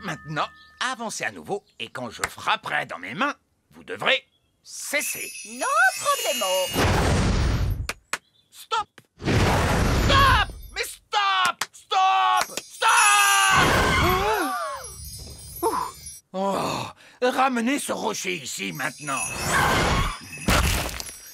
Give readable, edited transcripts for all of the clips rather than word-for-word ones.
Maintenant, avancez à nouveau et quand je frapperai dans mes mains, vous devrez cesser. No problemo. Stop! Stop! Mais stop! Stop! Stop! Oh, ramenez ce rocher ici maintenant.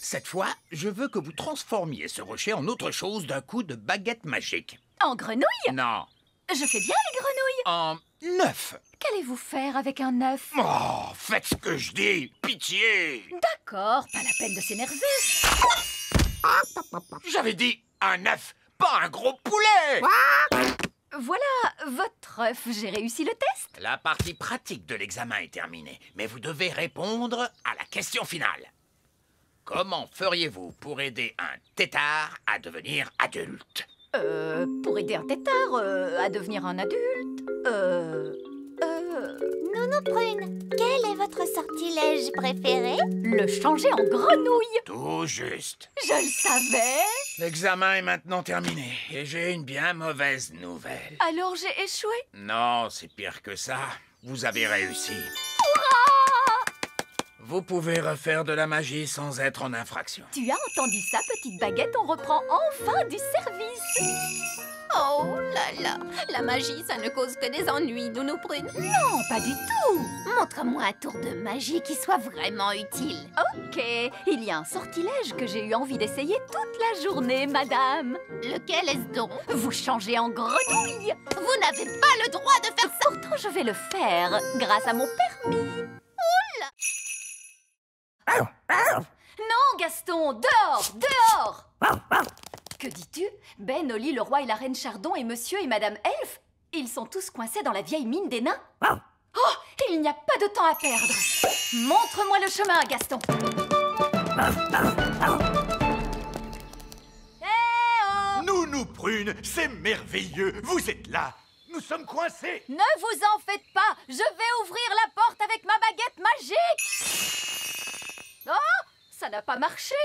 Cette fois, je veux que vous transformiez ce rocher en autre chose d'un coup de baguette magique. En grenouille? Non, Je fais bien les grenouilles. en œuf. Qu'allez-vous faire avec un œuf? Oh, faites ce que je dis, pitié. D'accord, pas la peine de s'énerver. J'avais dit un œuf, pas un gros poulet. Voilà votre œuf, j'ai réussi le test. La partie pratique de l'examen est terminée, mais vous devez répondre à la question finale. Comment feriez-vous pour aider un tétard à devenir adulte? Pour aider un tétard à devenir un adulte, Nounou Prune, quel est votre sortilège préféré? le changer en grenouille. Tout juste. Je le savais. L'examen est maintenant terminé et j'ai une bien mauvaise nouvelle. Alors j'ai échoué. Non, c'est pire que ça. Vous avez réussi. Vous pouvez refaire de la magie sans être en infraction. Tu as entendu ça, petite baguette? On reprend enfin du service. Oh là là, la magie, ça ne cause que des ennuis, Nounou Prune. Non, pas du tout. Montre-moi un tour de magie qui soit vraiment utile. Ok, il y a un sortilège que j'ai eu envie d'essayer toute la journée, madame. Lequel est-ce donc? Vous changez en grenouille. Vous n'avez pas le droit de faire ça. Pourtant, je vais le faire grâce à mon permis. Non, Gaston, dehors, dehors. Que dis-tu? Ben, Oli, le roi et la reine Chardon et monsieur et madame Elfe, ils sont tous coincés dans la vieille mine des nains. Oh, il n'y a pas de temps à perdre. Montre-moi le chemin, Gaston. Eh oh! Nounou Prune, c'est merveilleux. Vous êtes là. Nous sommes coincés. Ne vous en faites pas, je vais ouvrir la porte avec ma baguette magique. Oh, ça n'a pas marché.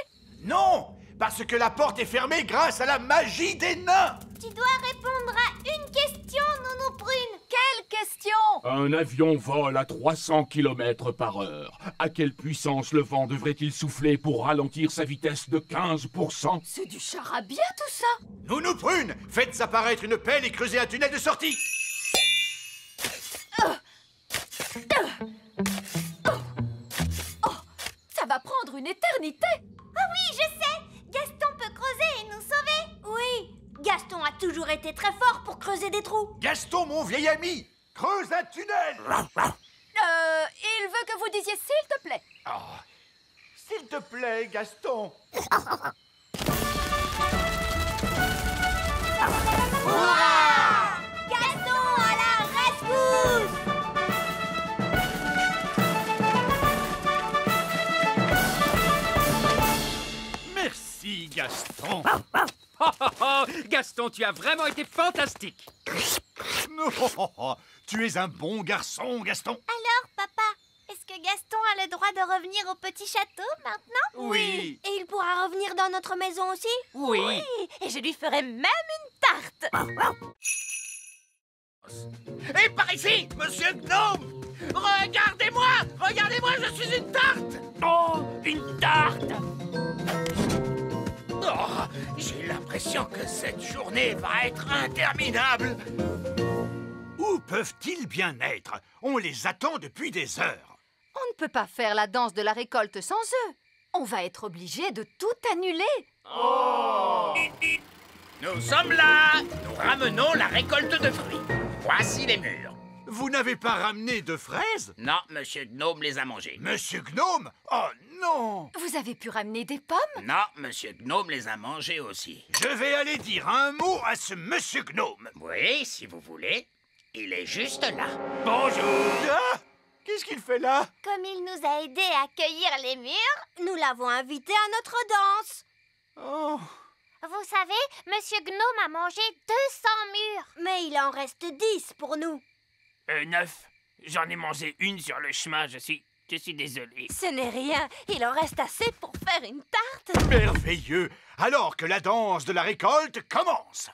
Non, parce que la porte est fermée grâce à la magie des nains. Tu dois répondre à une question, Nounou Prune. Quelle question? Un avion vole à 300 km/h. À quelle puissance le vent devrait-il souffler pour ralentir sa vitesse de 15%? C'est du charabia tout ça. Nounou Prune, faites apparaître une pelle et creusez un tunnel de sortie. Ça va prendre une éternité. Ah oui, je sais. Gaston peut creuser et nous sauver. Oui, Gaston a toujours été très fort pour creuser des trous. Gaston, mon vieil ami, creuse un tunnel. Il veut que vous disiez s'il te plaît. Oh, s'il te plaît, Gaston. Gaston à la rescousse. Merci, Gaston. Gaston, tu as vraiment été fantastique. Non, tu es un bon garçon, Gaston. Alors, papa, est-ce que Gaston a le droit de revenir au petit château maintenant? Oui. Et il pourra revenir dans notre maison aussi? Oui. Et je lui ferai même une tarte. Et par ici, monsieur Gnome! Regardez-moi! Regardez-moi, je suis une tarte! Oh, une tarte. Oh, j'ai l'impression que cette journée va être interminable. Où peuvent-ils bien être? On les attend depuis des heures. On ne peut pas faire la danse de la récolte sans eux. On va être obligé de tout annuler. Nous sommes là! Nous ramenons la récolte de fruits. Voici les murs. Vous n'avez pas ramené de fraises? Non, monsieur Gnome les a mangés. Monsieur Gnome? Oh non! Vous avez pu ramener des pommes? Non, monsieur Gnome les a mangés aussi. Je vais aller dire un mot à ce monsieur Gnome. Oui, si vous voulez. Il est juste là. Bonjour. Ah! Qu'est-ce qu'il fait là? Comme il nous a aidés à cueillir les murs, nous l'avons invité à notre danse. Oh. Vous savez, Monsieur Gnome a mangé 200 murs. Mais il en reste 10 pour nous. 9. J'en ai mangé une sur le chemin, je suis désolé. Ce n'est rien, il en reste assez pour faire une tarte. Merveilleux! Alors que la danse de la récolte commence!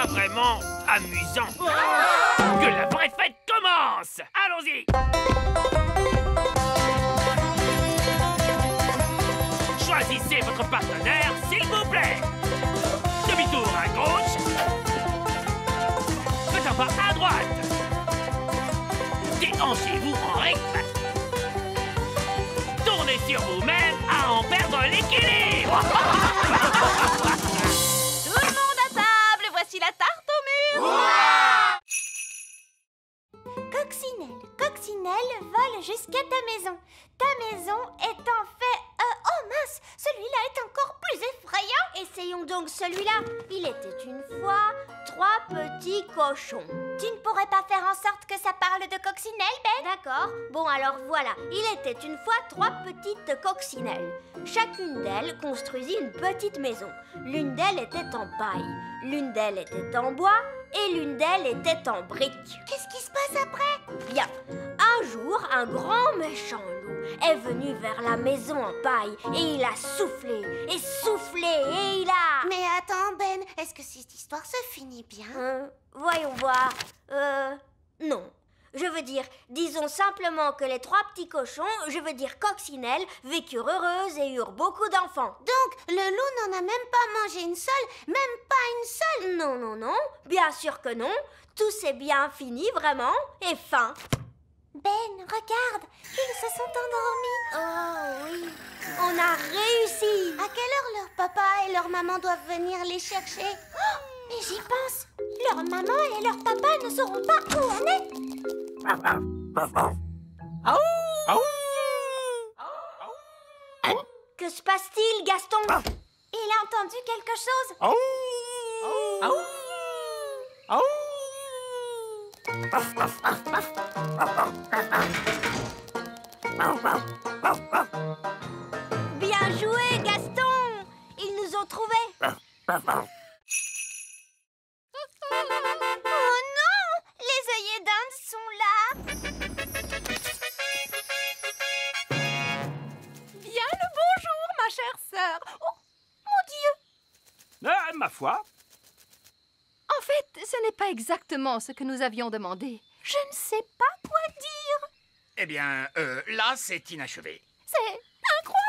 pas vraiment amusant. Que la vraie fête commence! Allons-y! Choisissez votre partenaire, s'il vous plaît. Demi-tour à gauche. Faites un pas à droite. Déhanchez-vous en rythme. Tournez sur vous-même à en perdre l'équilibre. Tout le monde à table, et voici la tarte au mur. Coccinelle, Coccinelle vole jusqu'à ta maison. Ta maison est en fait... oh mince, celui-là est encore plus effrayant. Essayons donc celui-là. Il était une fois 3 petits cochons. Tu ne pourrais pas faire en sorte que ça parle de coccinelle, Ben? D'accord. Bon, alors voilà. Il était une fois 3 petites coccinelles. Chacune d'elles construisit une petite maison. L'une d'elles était en paille, l'une d'elles était en bois et l'une d'elles était en briques. Qu'est-ce qui se passe après? Bien. Un jour, un grand méchant loup est venu vers la maison en paille et il a soufflé et il a... Mais attends, Ben, est-ce que cette histoire se finit bien? Voyons voir. Non. Je veux dire, disons simplement que les 3 petits cochons, je veux dire coccinelles, vécurent heureuses et eurent beaucoup d'enfants. Donc, le loup n'en a même pas mangé une seule, même pas une seule? Non, non, non. Bien sûr que non. Tout s'est bien fini, vraiment, et fin. Ben, regarde, ils se sont endormis. Oh oui, on a réussi. À quelle heure leur papa et leur maman doivent venir les chercher? Oh, mais j'y pense. Leur maman et leur papa ne sauront pas où on est. Que se passe-t-il, Gaston? Il a entendu quelque chose? Bien joué, Gaston! Ils nous ont trouvés. Oh non! Les œillets d'Inde sont là. Bien le bonjour, ma chère sœur. Oh, mon Dieu! Ma foi, En fait, ce n'est pas exactement ce que nous avions demandé. Je ne sais pas quoi dire. Eh bien, là, c'est inachevé. C'est incroyable.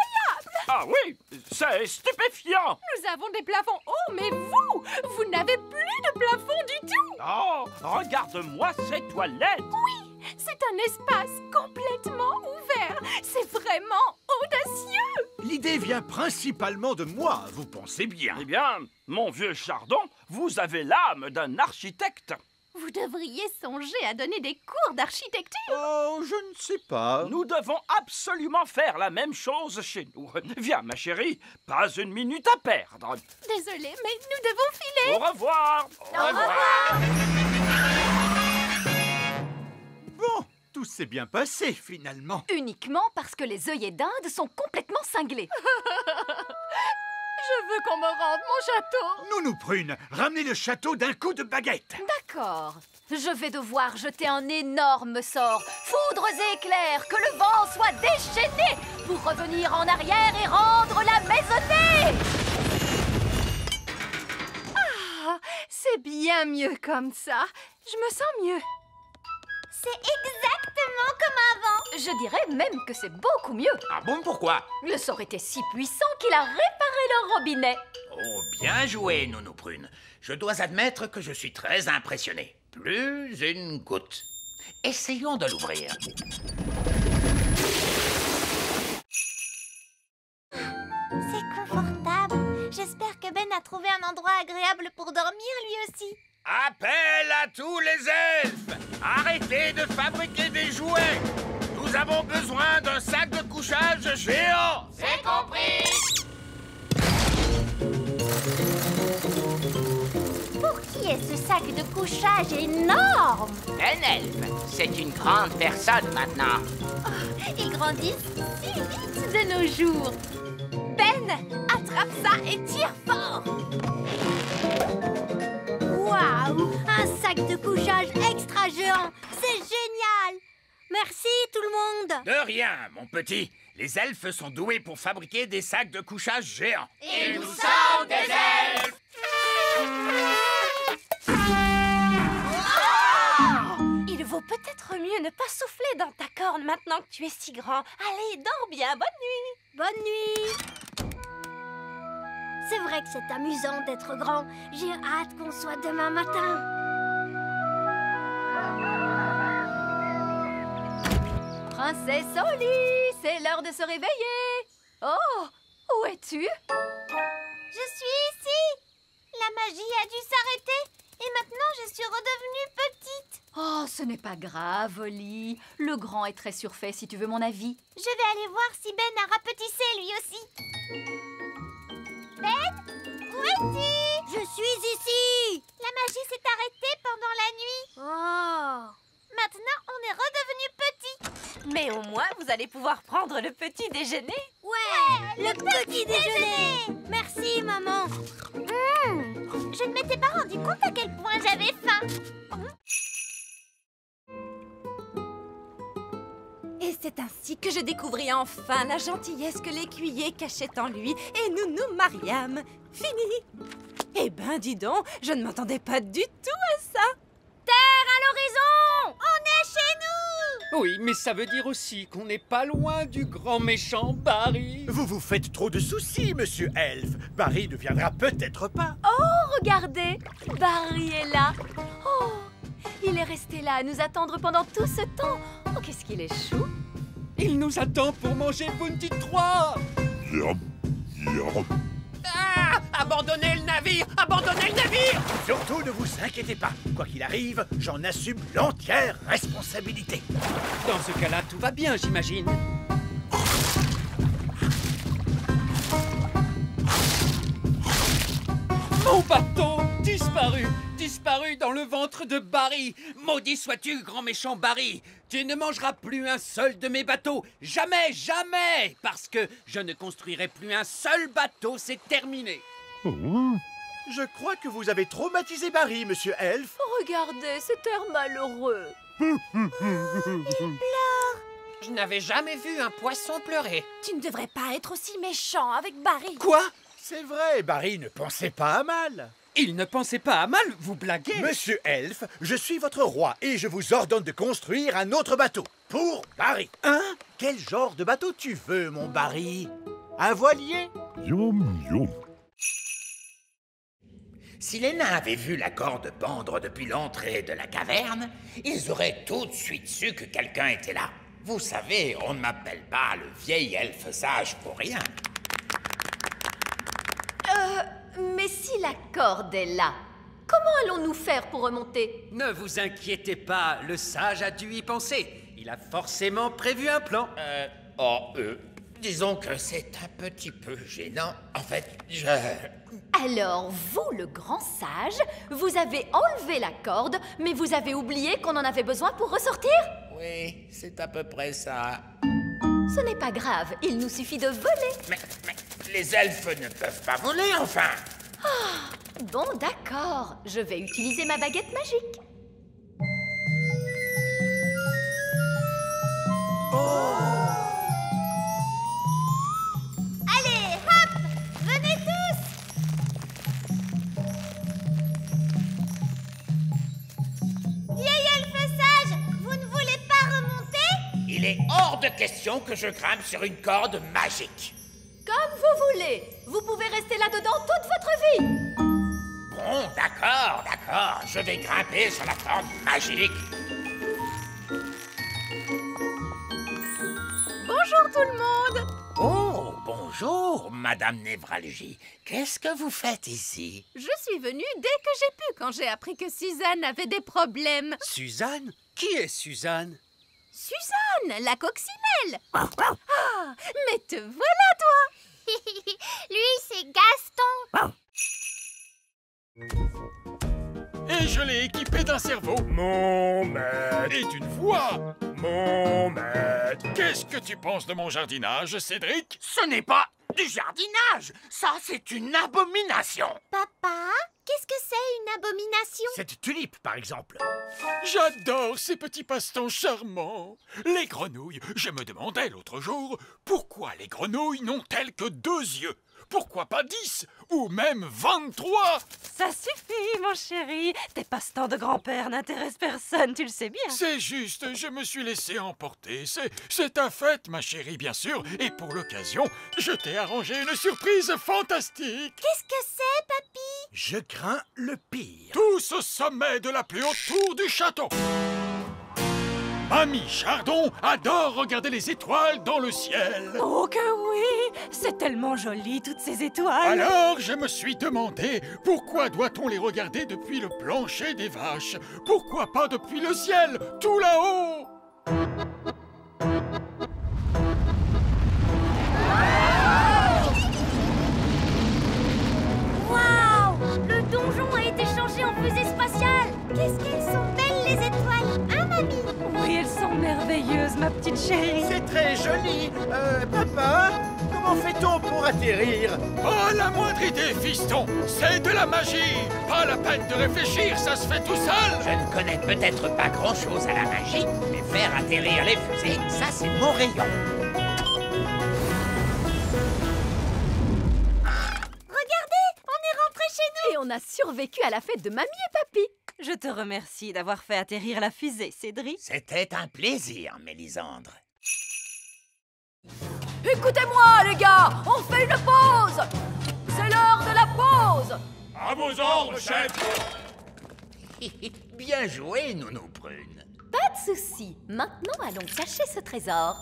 ah oui, c'est stupéfiant. Nous avons des plafonds hauts, mais vous n'avez plus de plafond du tout. Oh, regarde-moi ces toilettes. Oui, c'est un espace complètement ouvert. C'est vraiment audacieux. L'idée vient principalement de moi, vous pensez bien. Eh bien, mon vieux Chardon, vous avez l'âme d'un architecte. Vous devriez songer à donner des cours d'architecture. Oh, je ne sais pas. Nous devons absolument faire la même chose chez nous. Viens, ma chérie, pas une minute à perdre. Désolée, mais nous devons filer. Au revoir. Au revoir. Bon, tout s'est bien passé, finalement. Uniquement parce que les œillets d'Inde sont complètement cinglés. Je veux qu'on me rende mon château. Nounou Prune, ramenez le château d'un coup de baguette. D'accord. Je vais devoir jeter un énorme sort. Foudres et éclairs, que le vent soit déchaîné pour revenir en arrière et rendre la maisonnée. Ah, c'est bien mieux comme ça. Je me sens mieux. C'est exactement comme avant. Je dirais même que c'est beaucoup mieux. Ah bon, pourquoi? Le sort était si puissant qu'il a réparé le robinet. Oh, bien joué, Nounou Prune. Je dois admettre que je suis très impressionné. Plus une goutte. Essayons de l'ouvrir. C'est confortable. J'espère que Ben a trouvé un endroit agréable pour dormir lui aussi. Appel à tous les elfes! Arrêtez de fabriquer des jouets! Nous avons besoin d'un sac de couchage géant! C'est compris! Pour qui est ce sac de couchage énorme? Un elfe, c'est une grande personne maintenant. Ils grandissent si vite de nos jours. Ben, attrape ça et tire fort. Waouh, un sac de couchage extra géant. C'est génial. Merci tout le monde. De rien, mon petit. Les elfes sont doués pour fabriquer des sacs de couchage géants. Et nous sommes des elfes. peut-être mieux ne pas souffler dans ta corne maintenant que tu es si grand. Allez, dors bien, bonne nuit. Bonne nuit. C'est vrai que c'est amusant d'être grand. J'ai hâte qu'on soit demain matin. Princesse Oli, c'est l'heure de se réveiller. Oh, où es-tu? Je suis ici. La magie a dû s'arrêter et maintenant je suis redevenue petite. Oh, ce n'est pas grave, Oli. Le grand est très surfait, si tu veux mon avis. Je vais aller voir si Ben a rapetissé lui aussi. Ben, où es-tu? Je suis ici. La magie s'est arrêtée pendant la nuit. Oh. Maintenant, on est redevenu petit. Mais au moins, vous allez pouvoir prendre le petit déjeuner. Ouais, le petit déjeuner. Merci, maman. Je ne m'étais pas rendu compte à quel point j'avais faim. Et c'est ainsi que je découvris enfin la gentillesse que l'écuyer cachait en lui et nous nous mariâmes. Fini. Eh ben, dis donc, je ne m'attendais pas du tout à ça. Terre à l'horizon! On est chez nous! Oui, mais ça veut dire aussi qu'on n'est pas loin du grand méchant Barry. Vous vous faites trop de soucis, monsieur Elf. Barry ne viendra peut-être pas. Oh, regardez, Barry est là. Oh, il est resté là à nous attendre pendant tout ce temps. Oh, qu'est-ce qu'il est chou. Il nous attend pour manger Bounty 3. Ah! Abandonnez le navire! Abandonnez le navire! Surtout ne vous inquiétez pas. Quoi qu'il arrive, j'en assume l'entière responsabilité. Dans ce cas-là, tout va bien, j'imagine. Mon bateau disparu! Disparu dans le ventre de Barry! Maudit sois-tu, grand méchant Barry! Tu ne mangeras plus un seul de mes bateaux! Jamais, jamais! Parce que je ne construirai plus un seul bateau, c'est terminé! Je crois que vous avez traumatisé Barry, monsieur Elf. Regardez cet air malheureux. Je n'avais jamais vu un poisson pleurer. Tu ne devrais pas être aussi méchant avec Barry. Quoi? C'est vrai, Barry ne pensait pas à mal. Il ne pensait pas à mal, vous blaguez? Monsieur Elf, je suis votre roi et je vous ordonne de construire un autre bateau. Pour Barry. Hein? Quel genre de bateau tu veux, mon Barry? Un voilier? Si les nains avaient vu la corde pendre depuis l'entrée de la caverne, ils auraient tout de suite su que quelqu'un était là. Vous savez, on ne m'appelle pas le vieil elfe sage pour rien. Mais si la corde est là, comment allons-nous faire pour remonter? Ne vous inquiétez pas, le sage a dû y penser. Il a forcément prévu un plan. Disons que c'est un petit peu gênant. En fait, Alors, vous, le grand sage, vous avez enlevé la corde, mais vous avez oublié qu'on en avait besoin pour ressortir? Oui, c'est à peu près ça. Ce n'est pas grave, il nous suffit de voler. Mais les elfes ne peuvent pas voler, enfin. Bon, d'accord, je vais utiliser ma baguette magique. Allez, hop! Venez tous! Vieil elfe sage, vous ne voulez pas remonter? Il est hors de question que je grimpe sur une corde magique. Comme vous voulez, vous pouvez rester là-dedans toute votre vie. Bon, d'accord, je vais grimper sur la corde magique. Bonjour tout le monde. Oh, bonjour, Madame Névralgie. Qu'est-ce que vous faites ici? Je suis venue dès que j'ai pu quand j'ai appris que Suzanne avait des problèmes. Suzanne? Qui est Suzanne? Suzanne, la coccinelle. Ah, mais te voilà toi. Lui, c'est Gaston. Et je l'ai équipé d'un cerveau. Mon maître. Et d'une voix. Mon maître. Qu'est-ce que tu penses de mon jardinage, Cédric? Ce n'est pas du jardinage. Ça, c'est une abomination. Papa, qu'est-ce que c'est une abomination? Cette tulipe, par exemple. J'adore ces petits passe-temps charmants. Les grenouilles. Je me demandais l'autre jour, pourquoi les grenouilles n'ont-elles que 2 yeux? Pourquoi pas 10 ou même 23? Ça suffit, mon chéri. Tes passe-temps de grand-père n'intéressent personne, tu le sais bien. C'est juste, je me suis laissé emporter. C'est ta fête, ma chérie, bien sûr. Et pour l'occasion, je t'ai arrangé une surprise fantastique. Qu'est-ce que c'est, papy? Je crains le pire. Tous au sommet de la plus haute tour du château. Mamie Chardon adore regarder les étoiles dans le ciel. Oh que oui! C'est tellement joli, toutes ces étoiles. Alors, je me suis demandé, pourquoi doit-on les regarder depuis le plancher des vaches? Pourquoi pas depuis le ciel, tout là-haut? Waouh! Le donjon a été changé en fusée spatiale. Qu'est-ce qu'elles sont belles, les étoiles, hein, mamie? Oui, elles sont merveilleuses, ma petite chérie. C'est très joli. Papa, comment fait-on pour atterrir? Pas la moindre idée, fiston. C'est de la magie. Pas la peine de réfléchir, ça se fait tout seul. Je ne connais peut-être pas grand-chose à la magie, mais faire atterrir les fusées, ça c'est mon rayon. Regardez, on est rentré chez nous. Et on a survécu à la fête de mamie et papy. Je te remercie d'avoir fait atterrir la fusée, Cédric. C'était un plaisir, Mélisandre. Écoutez-moi, les gars, on fait une pause. C'est l'heure de la pause. À vos ordres, chef. Bien joué, Nounou Prune. Pas de souci. Maintenant, allons cacher ce trésor.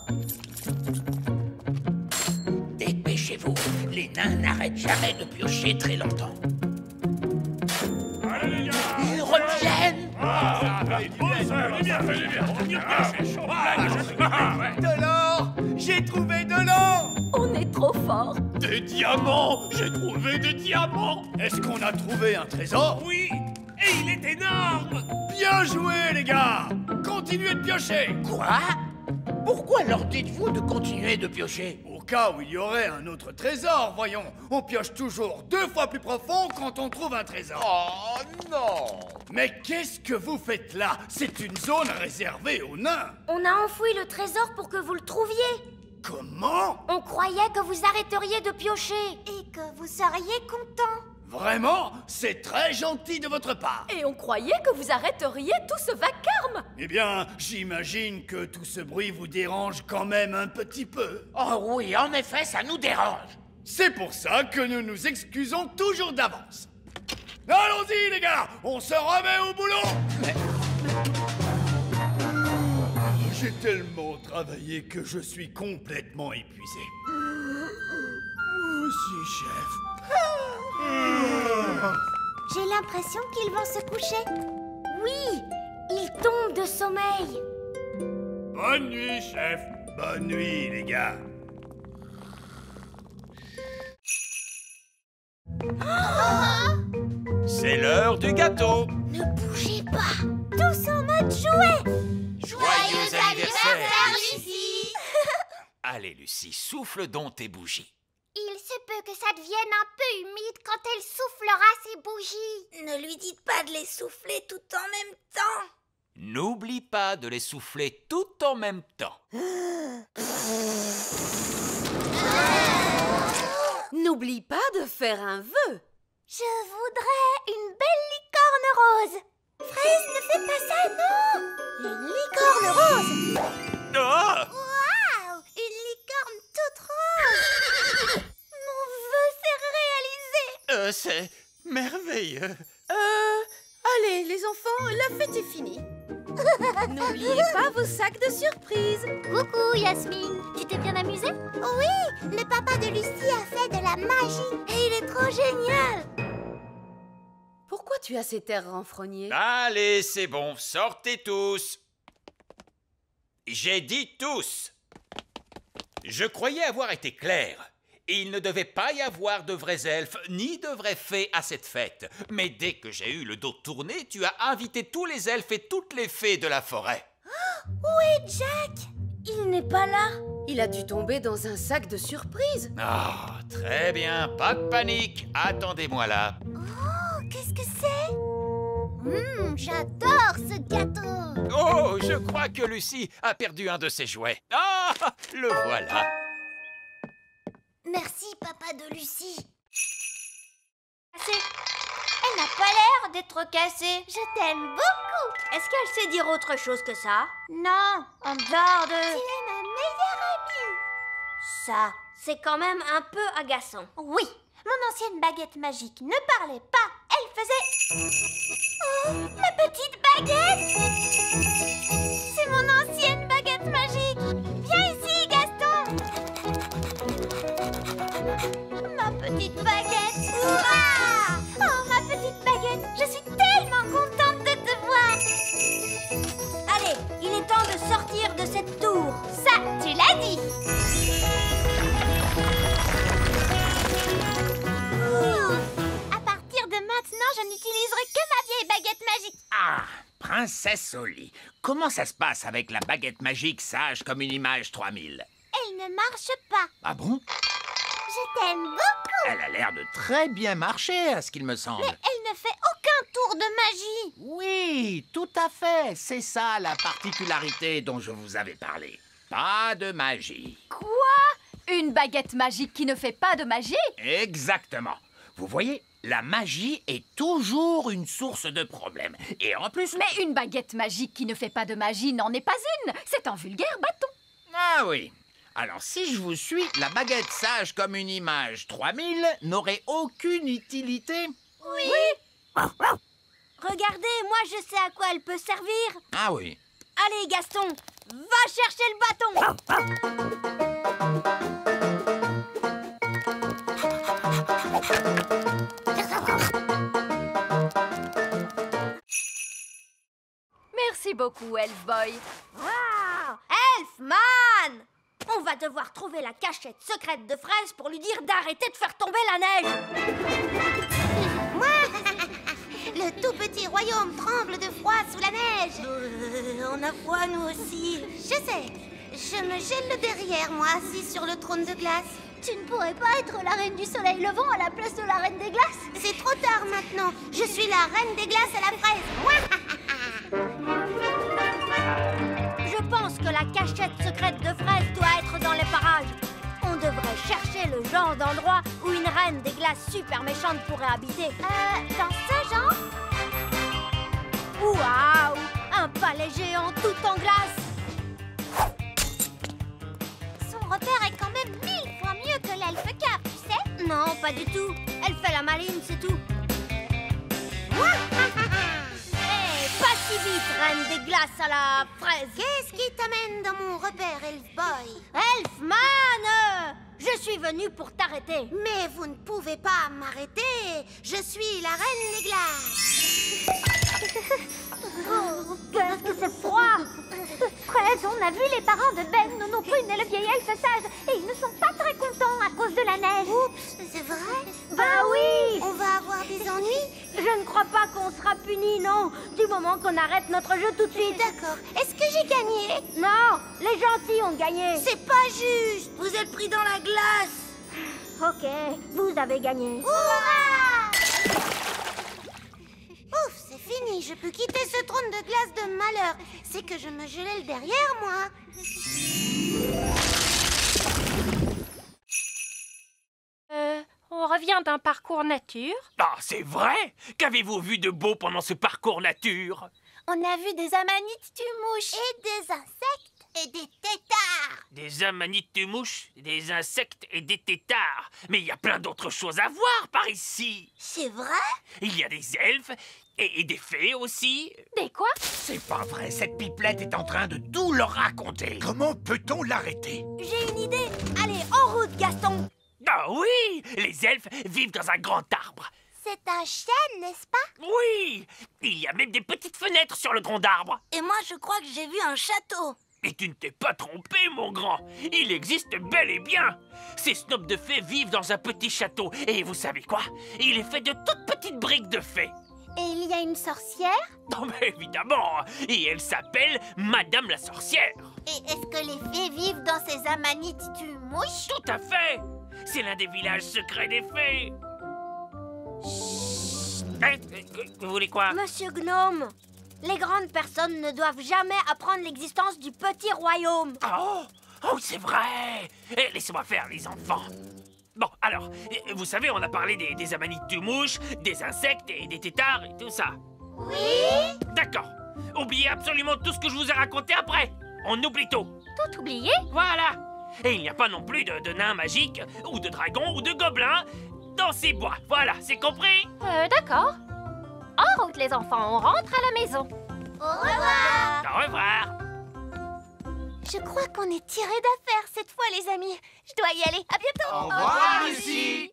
Dépêchez-vous, les nains n'arrêtent jamais de piocher très longtemps. Allez, les gars. Ils reviennent. De l'or! J'ai trouvé de l'or! On est trop fort. Des diamants. J'ai trouvé des diamants. Est-ce qu'on a trouvé un trésor? Oui, et il est énorme. Bien joué, les gars! Continuez de piocher! Quoi? Pourquoi leur dites-vous de continuer de piocher? Au cas où il y aurait un autre trésor, voyons. On pioche toujours 2 fois plus profond quand on trouve un trésor. Oh non! Mais qu'est-ce que vous faites là? C'est une zone réservée aux nains. On a enfoui le trésor pour que vous le trouviez. Comment? On croyait que vous arrêteriez de piocher. Et que vous seriez content. Vraiment? C'est très gentil de votre part. Et on croyait que vous arrêteriez tout ce vacarme. Eh bien, j'imagine que tout ce bruit vous dérange quand même un petit peu. Oh oui, en effet, ça nous dérange. C'est pour ça que nous nous excusons toujours d'avance. Allons-y, les gars! On se remet au boulot! J'ai tellement travaillé que je suis complètement épuisé. Moi aussi, chef. J'ai l'impression qu'ils vont se coucher. Oui, ils tombent de sommeil. Bonne nuit, chef. Bonne nuit, les gars. C'est l'heure du gâteau. Ne bougez pas. Tous en mode jouet. Joyeux anniversaire, Lucie. Allez, Lucie, souffle donc tes bougies. Il se peut que ça devienne un peu humide quand elle soufflera ses bougies. Ne lui dites pas de les souffler tout en même temps. N'oublie pas de les souffler tout en même temps. N'oublie pas de faire un vœu. Je voudrais une belle licorne rose. Fraise, ne fais pas ça, non. Une licorne rose. Ah! Waouh, une licorne toute rose. Mon vœu s'est réalisé. C'est merveilleux. Allez, les enfants, la fête est finie. N'oubliez pas vos sacs de surprise. Coucou Yasmine, tu t'es bien amusée? Oui, le papa de Lucie a fait de la magie et il est trop génial. Pourquoi tu as cet air renfrogné? Allez, c'est bon, sortez tous. J'ai dit tous. Je croyais avoir été clair. Il ne devait pas y avoir de vrais elfes ni de vraies fées à cette fête. Mais dès que j'ai eu le dos tourné, tu as invité tous les elfes et toutes les fées de la forêt. Où est Jack? Il n'est pas là. Il a dû tomber dans un sac de surprise. Ah, très bien, pas de panique. Attendez-moi là. Oh, qu'est-ce que J'adore ce gâteau. Oh, je crois que Lucie a perdu un de ses jouets. Ah, le voilà. Merci, papa de Lucie. Elle n'a pas l'air d'être cassée. Je t'aime beaucoup. Est-ce qu'elle sait dire autre chose que ça? Non, en dehors de... Tu es ma meilleure amie. Ça, c'est quand même un peu agaçant. Oui, mon ancienne baguette magique ne parlait pas. Elle faisait... Oh, ma petite baguette! C'est mon ancienne baguette magique. Viens ici, Gaston. Ma petite baguette. Ouah! Oh, ma petite baguette, je suis tellement contente de te voir. Allez, il est temps de sortir de cette tour. Ça, tu l'as dit. À partir de maintenant, je n'utiliserai que ma vieille baguette magique. Ah, princesse Oli, comment ça se passe avec la baguette magique sage comme une image 3000? Elle ne marche pas. Ah bon? Je t'aime beaucoup. Elle a l'air de très bien marcher, à ce qu'il me semble. Mais elle ne fait aucun tour de magie. Oui, tout à fait. C'est ça la particularité dont je vous avais parlé. Pas de magie. Quoi? Une baguette magique qui ne fait pas de magie? Exactement. Vous voyez, la magie est toujours une source de problèmes. Et en plus... Mais une baguette magique qui ne fait pas de magie n'en est pas une. C'est un vulgaire bâton. Ah oui. Alors, si je vous suis, la baguette sage comme une image 3000 n'aurait aucune utilité. Oui. Regardez, moi je sais à quoi elle peut servir. Ah oui. Allez, Gaston, va chercher le bâton. Merci beaucoup, Elfboy. Wow! Elfman! On va devoir trouver la cachette secrète de Fraise pour lui dire d'arrêter de faire tomber la neige. Moi, le tout petit royaume tremble de froid sous la neige. On a froid, nous aussi. Je sais. Je me gèle derrière moi, assis sur le trône de glace. Tu ne pourrais pas être la reine du soleil levant à la place de la reine des glaces? C'est trop tard maintenant. Je suis la reine des glaces à la fraise. Je pense que la cachette secrète de Fraise doit être dans les parages. On devrait chercher le genre d'endroit où une reine des glaces super méchante pourrait habiter. Dans ce genre? Waouh! Un palais géant tout en glace. Son repère est quand même 1000 fois mieux que l'elfe cave, tu sais? Non, pas du tout. Elle fait la maline, c'est tout. Pas si vite, reine des glaces à la fraise. Qu'est-ce qui t'amène dans mon repère, Elfboy? Elfman! Je suis venue pour t'arrêter. Mais vous ne pouvez pas m'arrêter. Je suis la reine des glaces. Oh, qu'est-ce que c'est froid! Fraise, on a vu les parents de Ben, Nono Prune et le vieil elfe sage, et ils ne sont pas très contents à cause de la neige. Oups, c'est vrai? Bah oui! On va avoir des ennuis? Je ne crois pas qu'on sera punis, non, du moment qu'on arrête notre jeu tout de suite. D'accord. Est-ce que j'ai gagné? Non, les gentils ont gagné. C'est pas juste. Vous êtes pris dans la glace. Ok, vous avez gagné. Hurrah! Ouf, c'est fini. Je peux quitter ce trône de glace de malheur. C'est que je me gelais derrière moi. On revient d'un parcours nature. Ah, c'est vrai? Qu'avez-vous vu de beau pendant ce parcours nature? On a vu des amanites tumouches. Et des insectes et des têtards. Des amanites de mouches, des insectes et des têtards. Mais il y a plein d'autres choses à voir par ici. C'est vrai? Il y a des elfes et des fées aussi. Des quoi? C'est pas vrai, cette pipelette est en train de tout leur raconter. Comment peut-on l'arrêter? J'ai une idée. Allez, en route, Gaston. Ah oui! Les elfes vivent dans un grand arbre. C'est un chêne, n'est-ce pas? Oui! Il y a même des petites fenêtres sur le tronc d'arbre. Et moi, je crois que j'ai vu un château. Et tu ne t'es pas trompé, mon grand. Il existe bel et bien. Ces snobs de fées vivent dans un petit château. Et vous savez quoi? Il est fait de toutes petites briques de fées. Et il y a une sorcière? Non, mais évidemment. Et elle s'appelle Madame la sorcière. Et est-ce que les fées vivent dans ces amanites tumouches? Tout à fait. C'est l'un des villages secrets des fées. Vous voulez quoi? Monsieur Gnome, les grandes personnes ne doivent jamais apprendre l'existence du petit royaume. Oh, c'est vrai! Laissez-moi faire, les enfants. Bon, alors, vous savez, on a parlé des amanites de mouches, des insectes et des têtards et tout ça. Oui? D'accord. Oubliez absolument tout ce que je vous ai raconté après. On oublie tout. Tout oublié? Voilà. Et il n'y a pas non plus de nains magiques, ou de dragons, ou de gobelins dans ces bois. Voilà, c'est compris? D'accord. En route, les enfants, on rentre à la maison. Au revoir. Au revoir. Je crois qu'on est tiré d'affaire cette fois, les amis. Je dois y aller. À bientôt. Au revoir, Lucie.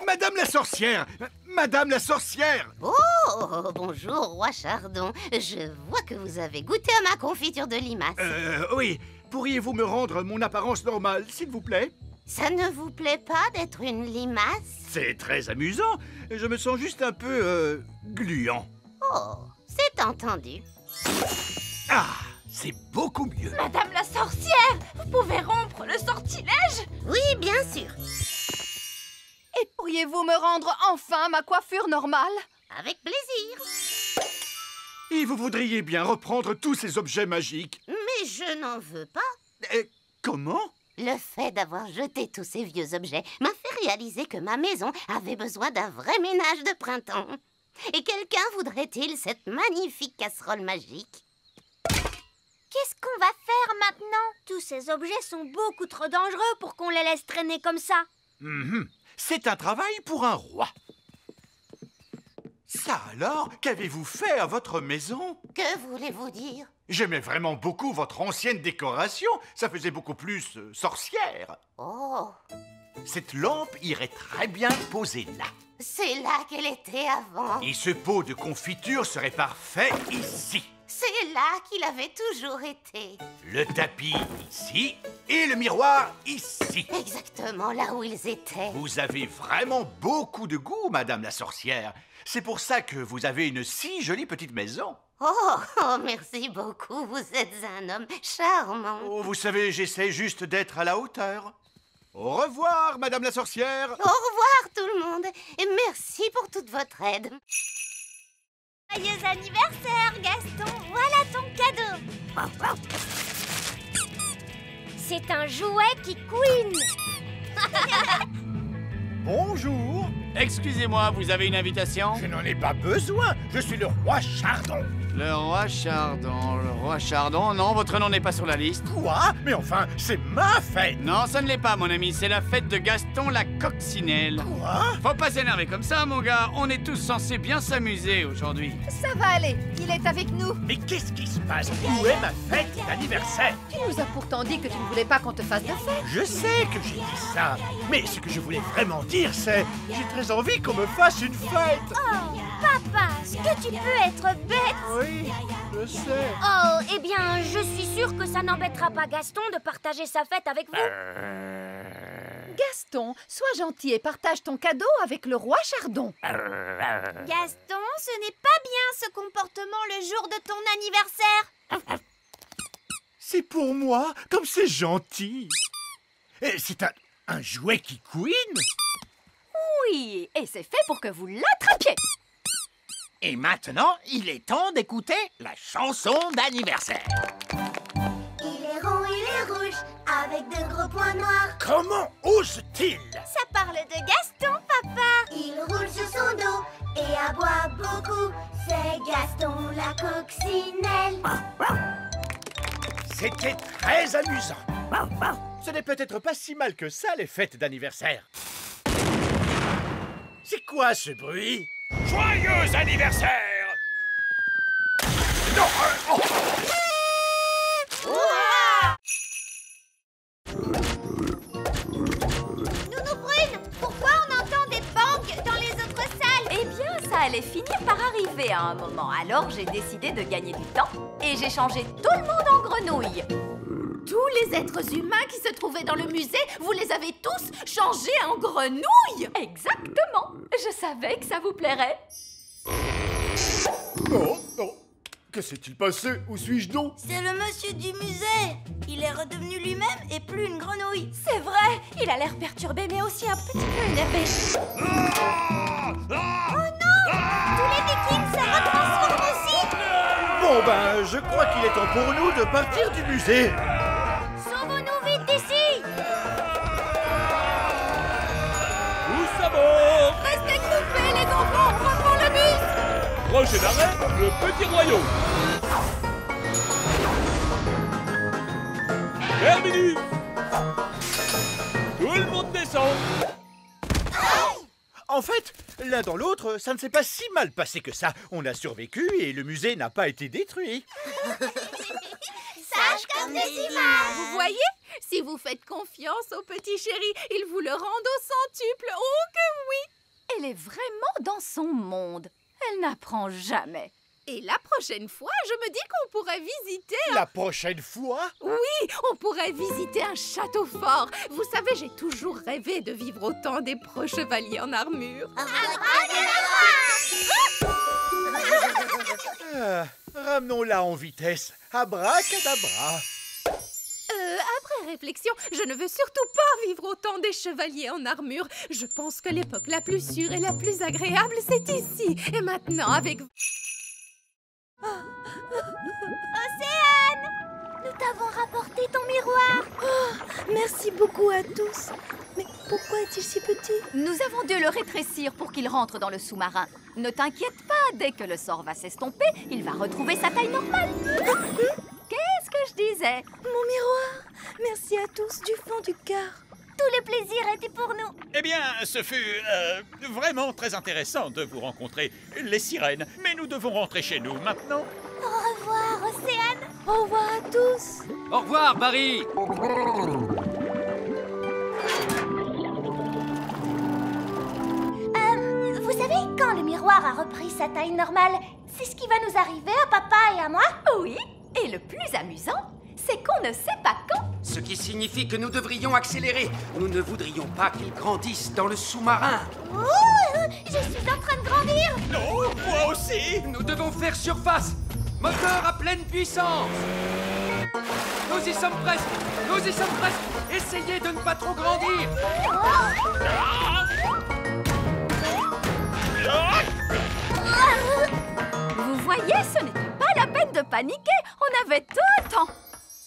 Madame la sorcière! Madame la sorcière! Oh, bonjour, roi Chardon. Je vois que vous avez goûté à ma confiture de limace. Oui. Pourriez-vous me rendre mon apparence normale, s'il vous plaît? Ça ne vous plaît pas d'être une limace? C'est très amusant. Je me sens juste un peu, gluant. Oh, c'est entendu. Ah, c'est beaucoup mieux. Madame la sorcière, vous pouvez rompre le sortilège? Oui, bien sûr. Et pourriez-vous me rendre enfin ma coiffure normale? Avec plaisir. Et vous voudriez bien reprendre tous ces objets magiques? Mais je n'en veux pas. Comment? Le fait d'avoir jeté tous ces vieux objets m'a fait réaliser que ma maison avait besoin d'un vrai ménage de printemps. Et quelqu'un voudrait-il cette magnifique casserole magique? Qu'est-ce qu'on va faire maintenant? Tous ces objets sont beaucoup trop dangereux pour qu'on les laisse traîner comme ça. C'est un travail pour un roi. Ça alors, qu'avez-vous fait à votre maison? Que voulez-vous dire? J'aimais vraiment beaucoup votre ancienne décoration. Ça faisait beaucoup plus sorcière. Oh, Cette lampe irait très bien posée là. c'est là qu'elle était avant. Et ce pot de confiture serait parfait ici. C'est là qu'il avait toujours été. Le tapis ici et le miroir ici. Exactement là où ils étaient. Vous avez vraiment beaucoup de goût, Madame la sorcière. C'est pour ça que vous avez une si jolie petite maison. Oh, merci beaucoup. Vous êtes un homme charmant. Oh, vous savez, j'essaie juste d'être à la hauteur. Au revoir, Madame la sorcière. Au revoir tout le monde. Et merci pour toute votre aide. Joyeux anniversaire, Gaston. Voilà ton cadeau. C'est un jouet qui couine. Bonjour. Excusez-moi, vous avez une invitation? Je n'en ai pas besoin. Je suis le roi Chardon. Le roi Chardon, le roi Chardon, non, votre nom n'est pas sur la liste. Quoi? Mais enfin, c'est ma fête. Non, ça ne l'est pas, mon ami, c'est la fête de Gaston la coccinelle. Quoi? Faut pas s'énerver comme ça, mon gars, on est tous censés bien s'amuser aujourd'hui. Ça va aller, il est avec nous. Mais qu'est-ce qui se passe? Où est ma fête d'anniversaire? Tu nous as pourtant dit que tu ne voulais pas qu'on te fasse de fête. Je sais que j'ai dit ça, mais ce que je voulais vraiment dire, c'est... J'ai très envie qu'on me fasse une fête. Oh, papa, est-ce que tu peux être bête? Oui, je sais. Oh, eh bien, je suis sûre que ça n'embêtera pas Gaston de partager sa fête avec vous. Gaston, sois gentil et partage ton cadeau avec le roi Chardon. Gaston, ce n'est pas bien ce comportement le jour de ton anniversaire. C'est pour moi, comme c'est gentil. C'est un jouet qui couine. Oui, et c'est fait pour que vous l'attrapiez. Et maintenant, il est temps d'écouter la chanson d'anniversaire. Il est rond, il est rouge, avec de gros points noirs. Comment ose-t-il? Ça parle de Gaston, papa. Il roule sur son dos et aboie beaucoup. C'est Gaston la coccinelle. C'était très amusant. Ce n'est peut-être pas si mal que ça, les fêtes d'anniversaire. C'est quoi ce bruit? Joyeux anniversaire! Non, Nounou Brune, pourquoi on entend des bangs dans les autres salles? Eh bien, ça allait finir par arriver à un moment. Alors j'ai décidé de gagner du temps et j'ai changé tout le monde en grenouille. Tous les êtres humains qui se trouvaient dans le musée, vous les avez tous changés en grenouilles? Exactement. Je savais que ça vous plairait. Oh, oh. Que s'est-il passé? Où suis-je donc? C'est le monsieur du musée. Il est redevenu lui-même et plus une grenouille. C'est vrai, il a l'air perturbé mais aussi un petit peu énervé. Oh non! Tous les Vikings se retransforment aussi! Bon ben, je crois qu'il est temps pour nous de partir du musée. Sauvons-nous vite d'ici! Tous à bord! Restez groupés, les enfants, on reprend le bus! Prochain arrêt, le petit royaume. Terminus. Tout le monde descend. En fait, l'un dans l'autre, ça ne s'est pas si mal passé que ça. On a survécu et le musée n'a pas été détruit. Sage comme des images! Vous voyez? Si vous faites confiance au petit chéri, il vous le rend au centuple. Oh que oui! Elle est vraiment dans son monde. Elle n'apprend jamais. Et la prochaine fois, je me dis qu'on pourrait visiter... La prochaine fois? Oui, on pourrait visiter un château fort. Vous savez, j'ai toujours rêvé de vivre au temps des chevaliers en armure. Ramenons-la en vitesse. Abracadabra. Après réflexion, je ne veux surtout pas vivre au temps des chevaliers en armure. Je pense que l'époque la plus sûre et la plus agréable, c'est ici. Et maintenant, avec... Océane! Nous t'avons rapporté ton miroir! Oh, merci beaucoup à tous. Mais pourquoi est-il si petit? Nous avons dû le rétrécir pour qu'il rentre dans le sous-marin. Ne t'inquiète pas, dès que le sort va s'estomper, il va retrouver sa taille normale. Qu'est-ce que je disais? Mon miroir! Merci à tous du fond du cœur. Tout le plaisir était pour nous. Eh bien, ce fut vraiment très intéressant de vous rencontrer, les sirènes. Mais nous devons rentrer chez nous maintenant. Au revoir, Océane. Au revoir à tous. Au revoir, Barry. Vous savez, quand le miroir a repris sa taille normale, c'est ce qui va nous arriver à papa et à moi? Oui, et le plus amusant, c'est qu'on ne sait pas quand. Ce qui signifie que nous devrions accélérer. Nous ne voudrions pas qu'ils grandissent dans le sous-marin. Je suis en train de grandir. Non, moi aussi. Nous devons faire surface. Moteur à pleine puissance. Nous y sommes presque. Nous y sommes presque. Essayez de ne pas trop grandir. Vous voyez, ce n'était pas la peine de paniquer. On avait tout le temps.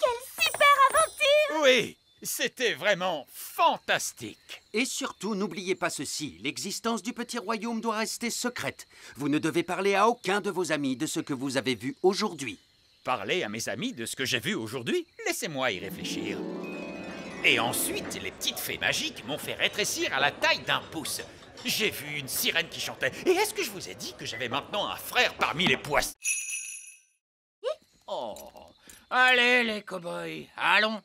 Quelle super aventure! Oui, c'était vraiment fantastique. Et surtout, n'oubliez pas ceci. L'existence du petit royaume doit rester secrète. Vous ne devez parler à aucun de vos amis de ce que vous avez vu aujourd'hui. Parler à mes amis de ce que j'ai vu aujourd'hui? Laissez-moi y réfléchir. Et ensuite, les petites fées magiques m'ont fait rétrécir à la taille d'un pouce. J'ai vu une sirène qui chantait. Et est-ce que je vous ai dit que j'avais maintenant un frère parmi les poissons? Oh, allez les cow-boys, allons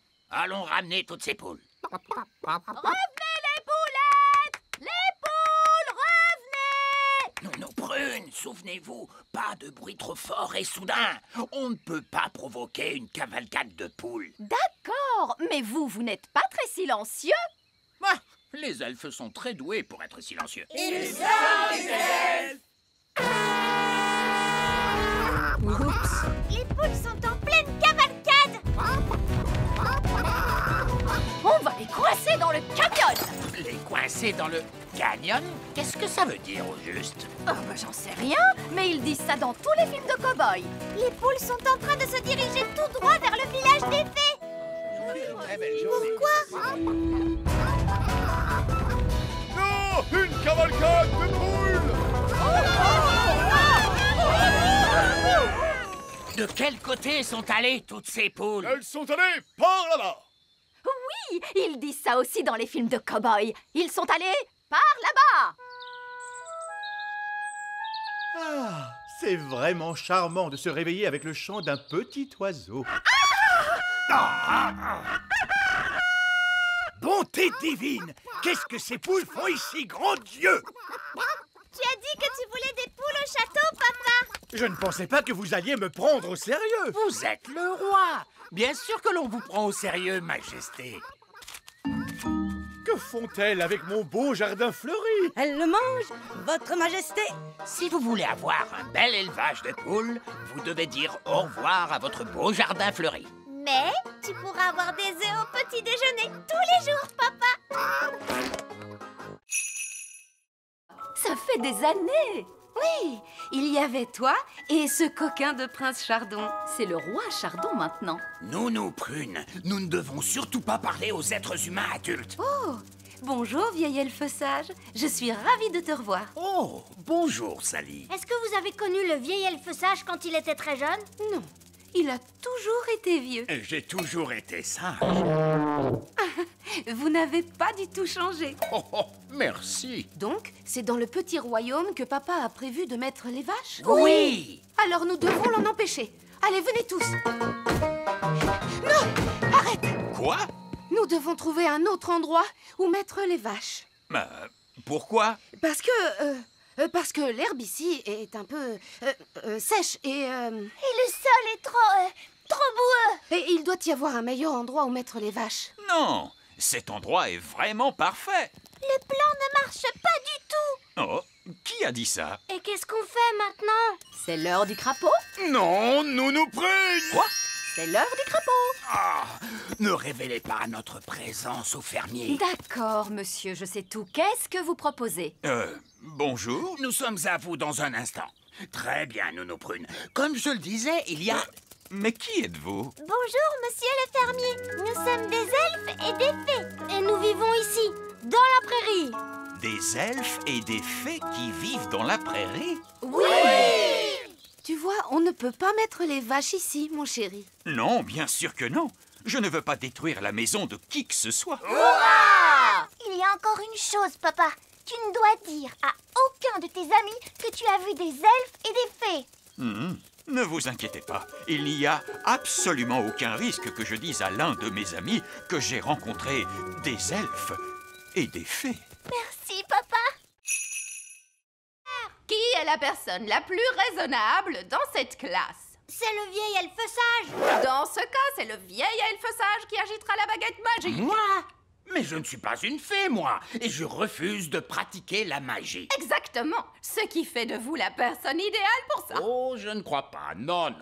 ramener toutes ces poules. Revenez les poulettes! Les poules, revenez! Nos prunes, souvenez-vous, pas de bruit trop fort et soudain. On ne peut pas provoquer une cavalcade de poules. D'accord, mais vous n'êtes pas très silencieux. Ah, les elfes sont très doués pour être silencieux. Ils sont des elfes! Oups. Les poules sont en pleine cavalcade! On va les coincer dans le canyon! Les coincer dans le canyon? Qu'est-ce que ça veut dire au juste? Oh, bah, j'en sais rien, mais ils disent ça dans tous les films de cow-boys. Les poules sont en train de se diriger tout droit vers le village des fées! Pourquoi? Non! Une cavalcade de poules! De quel côté sont allées toutes ces poules? Elles sont allées par là-bas! Oui, ils disent ça aussi dans les films de cow-boys. Ils sont allés par là-bas. Ah, c'est vraiment charmant de se réveiller avec le chant d'un petit oiseau. Bonté divine! Qu'est-ce que ces poules font ici, grand Dieu? Tu as dit que tu voulais des poules au château, papa! Je ne pensais pas que vous alliez me prendre au sérieux. Vous êtes le roi. Bien sûr que l'on vous prend au sérieux, Majesté. Que Que font-elles avec mon beau jardin fleuri? Elles le mangent, votre majesté. Si vous voulez avoir un bel élevage de poules, vous devez dire au revoir à votre beau jardin fleuri. Mais tu pourras avoir des œufs au petit déjeuner tous les jours, papa. Ça fait des années. Oui, il y avait toi et ce coquin de prince Chardon. C'est le roi Chardon maintenant. Nounou Prune, nous ne devons surtout pas parler aux êtres humains adultes. Oh, bonjour vieil elfe sage. Je suis ravie de te revoir. Oh, bonjour Sally. Est-ce que vous avez connu le vieil elfe sage quand il était très jeune? Non, il a toujours été vieux. J'ai toujours été sage. Vous n'avez pas du tout changé. Oh, oh, merci. Donc, c'est dans le petit royaume que papa a prévu de mettre les vaches? Oui. Alors nous devons l'en empêcher. Allez, venez tous. Non, arrête. Quoi? Nous devons trouver un autre endroit où mettre les vaches. Pourquoi? Parce que l'herbe ici est un peu sèche et le sol est trop boueux. Et il doit y avoir un meilleur endroit où mettre les vaches. Non, cet endroit est vraiment parfait. Le plan ne marche pas du tout. Oh, qui a dit ça? Et qu'est-ce qu'on fait maintenant? C'est l'heure du crapaud. Non, Nounou Prune. Quoi? C'est l'heure du crapaud. Ah, ne révélez pas notre présence au fermier. D'accord, monsieur, je sais tout. Qu'est-ce que vous proposez? Bonjour. Nous sommes à vous dans un instant. Très bien, Nounou Prune. Comme je le disais, il y a... Mais qui êtes-vous? Bonjour, monsieur le fermier. Nous sommes des elfes et des fées. Et nous vivons ici, dans la prairie. Des elfes et des fées qui vivent dans la prairie? Oui! Tu vois, on ne peut pas mettre les vaches ici, mon chéri. Non, bien sûr que non. Je ne veux pas détruire la maison de qui que ce soit. Hurrah! Il y a encore une chose, papa. Tu ne dois dire à aucun de tes amis que tu as vu des elfes et des fées. Ne vous inquiétez pas. Il n'y a absolument aucun risque que je dise à l'un de mes amis que j'ai rencontré des elfes et des fées. Merci, papa. Qui est la personne la plus raisonnable dans cette classe? C'est le vieil elfe sage. Dans ce cas, c'est le vieil elfe sage qui agitera la baguette magique. Moi? Mais je ne suis pas une fée, moi, et je refuse de pratiquer la magie. Exactement. Ce qui fait de vous la personne idéale pour ça. Oh, je ne crois pas. Non.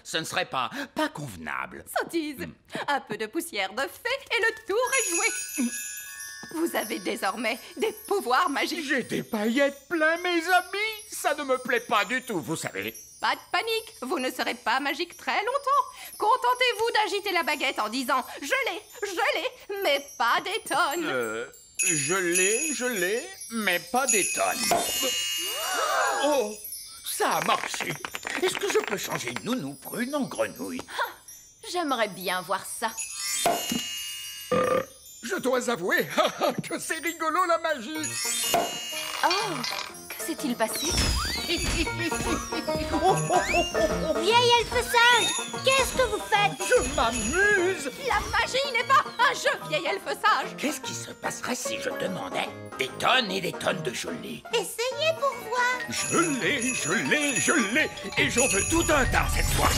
Ce ne serait pas convenable. Sottise. Un peu de poussière de fée et le tour est joué. Vous avez désormais des pouvoirs magiques. J'ai des paillettes plein, mes amis. Ça ne me plaît pas du tout, vous savez. Pas de panique, vous ne serez pas magique très longtemps. Contentez-vous d'agiter la baguette en disant « Je l'ai, mais pas des tonnes ». Je l'ai, mais pas des tonnes. Oh, ça a marché. Est-ce que je peux changer Nounou Prune en grenouille? J'aimerais bien voir ça. Je dois avouer que c'est rigolo la magie. Oh, que s'est-il passé? Vieil elfe sage, qu'est-ce que vous faites? Je m'amuse. La magie n'est pas un jeu, vieil elfe sage. Qu'est-ce qui se passerait si je demandais des tonnes et des tonnes de gelée? Essayez pour voir. Je l'ai, et j'en veux tout un tas cette fois.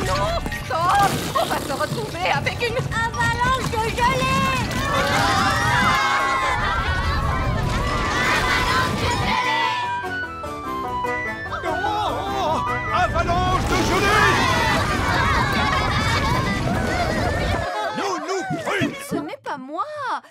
Non, oh, on va se retrouver avec une avalanche de gelée. Avalanche de gelée! Nounou Prune! Ce n'est pas moi,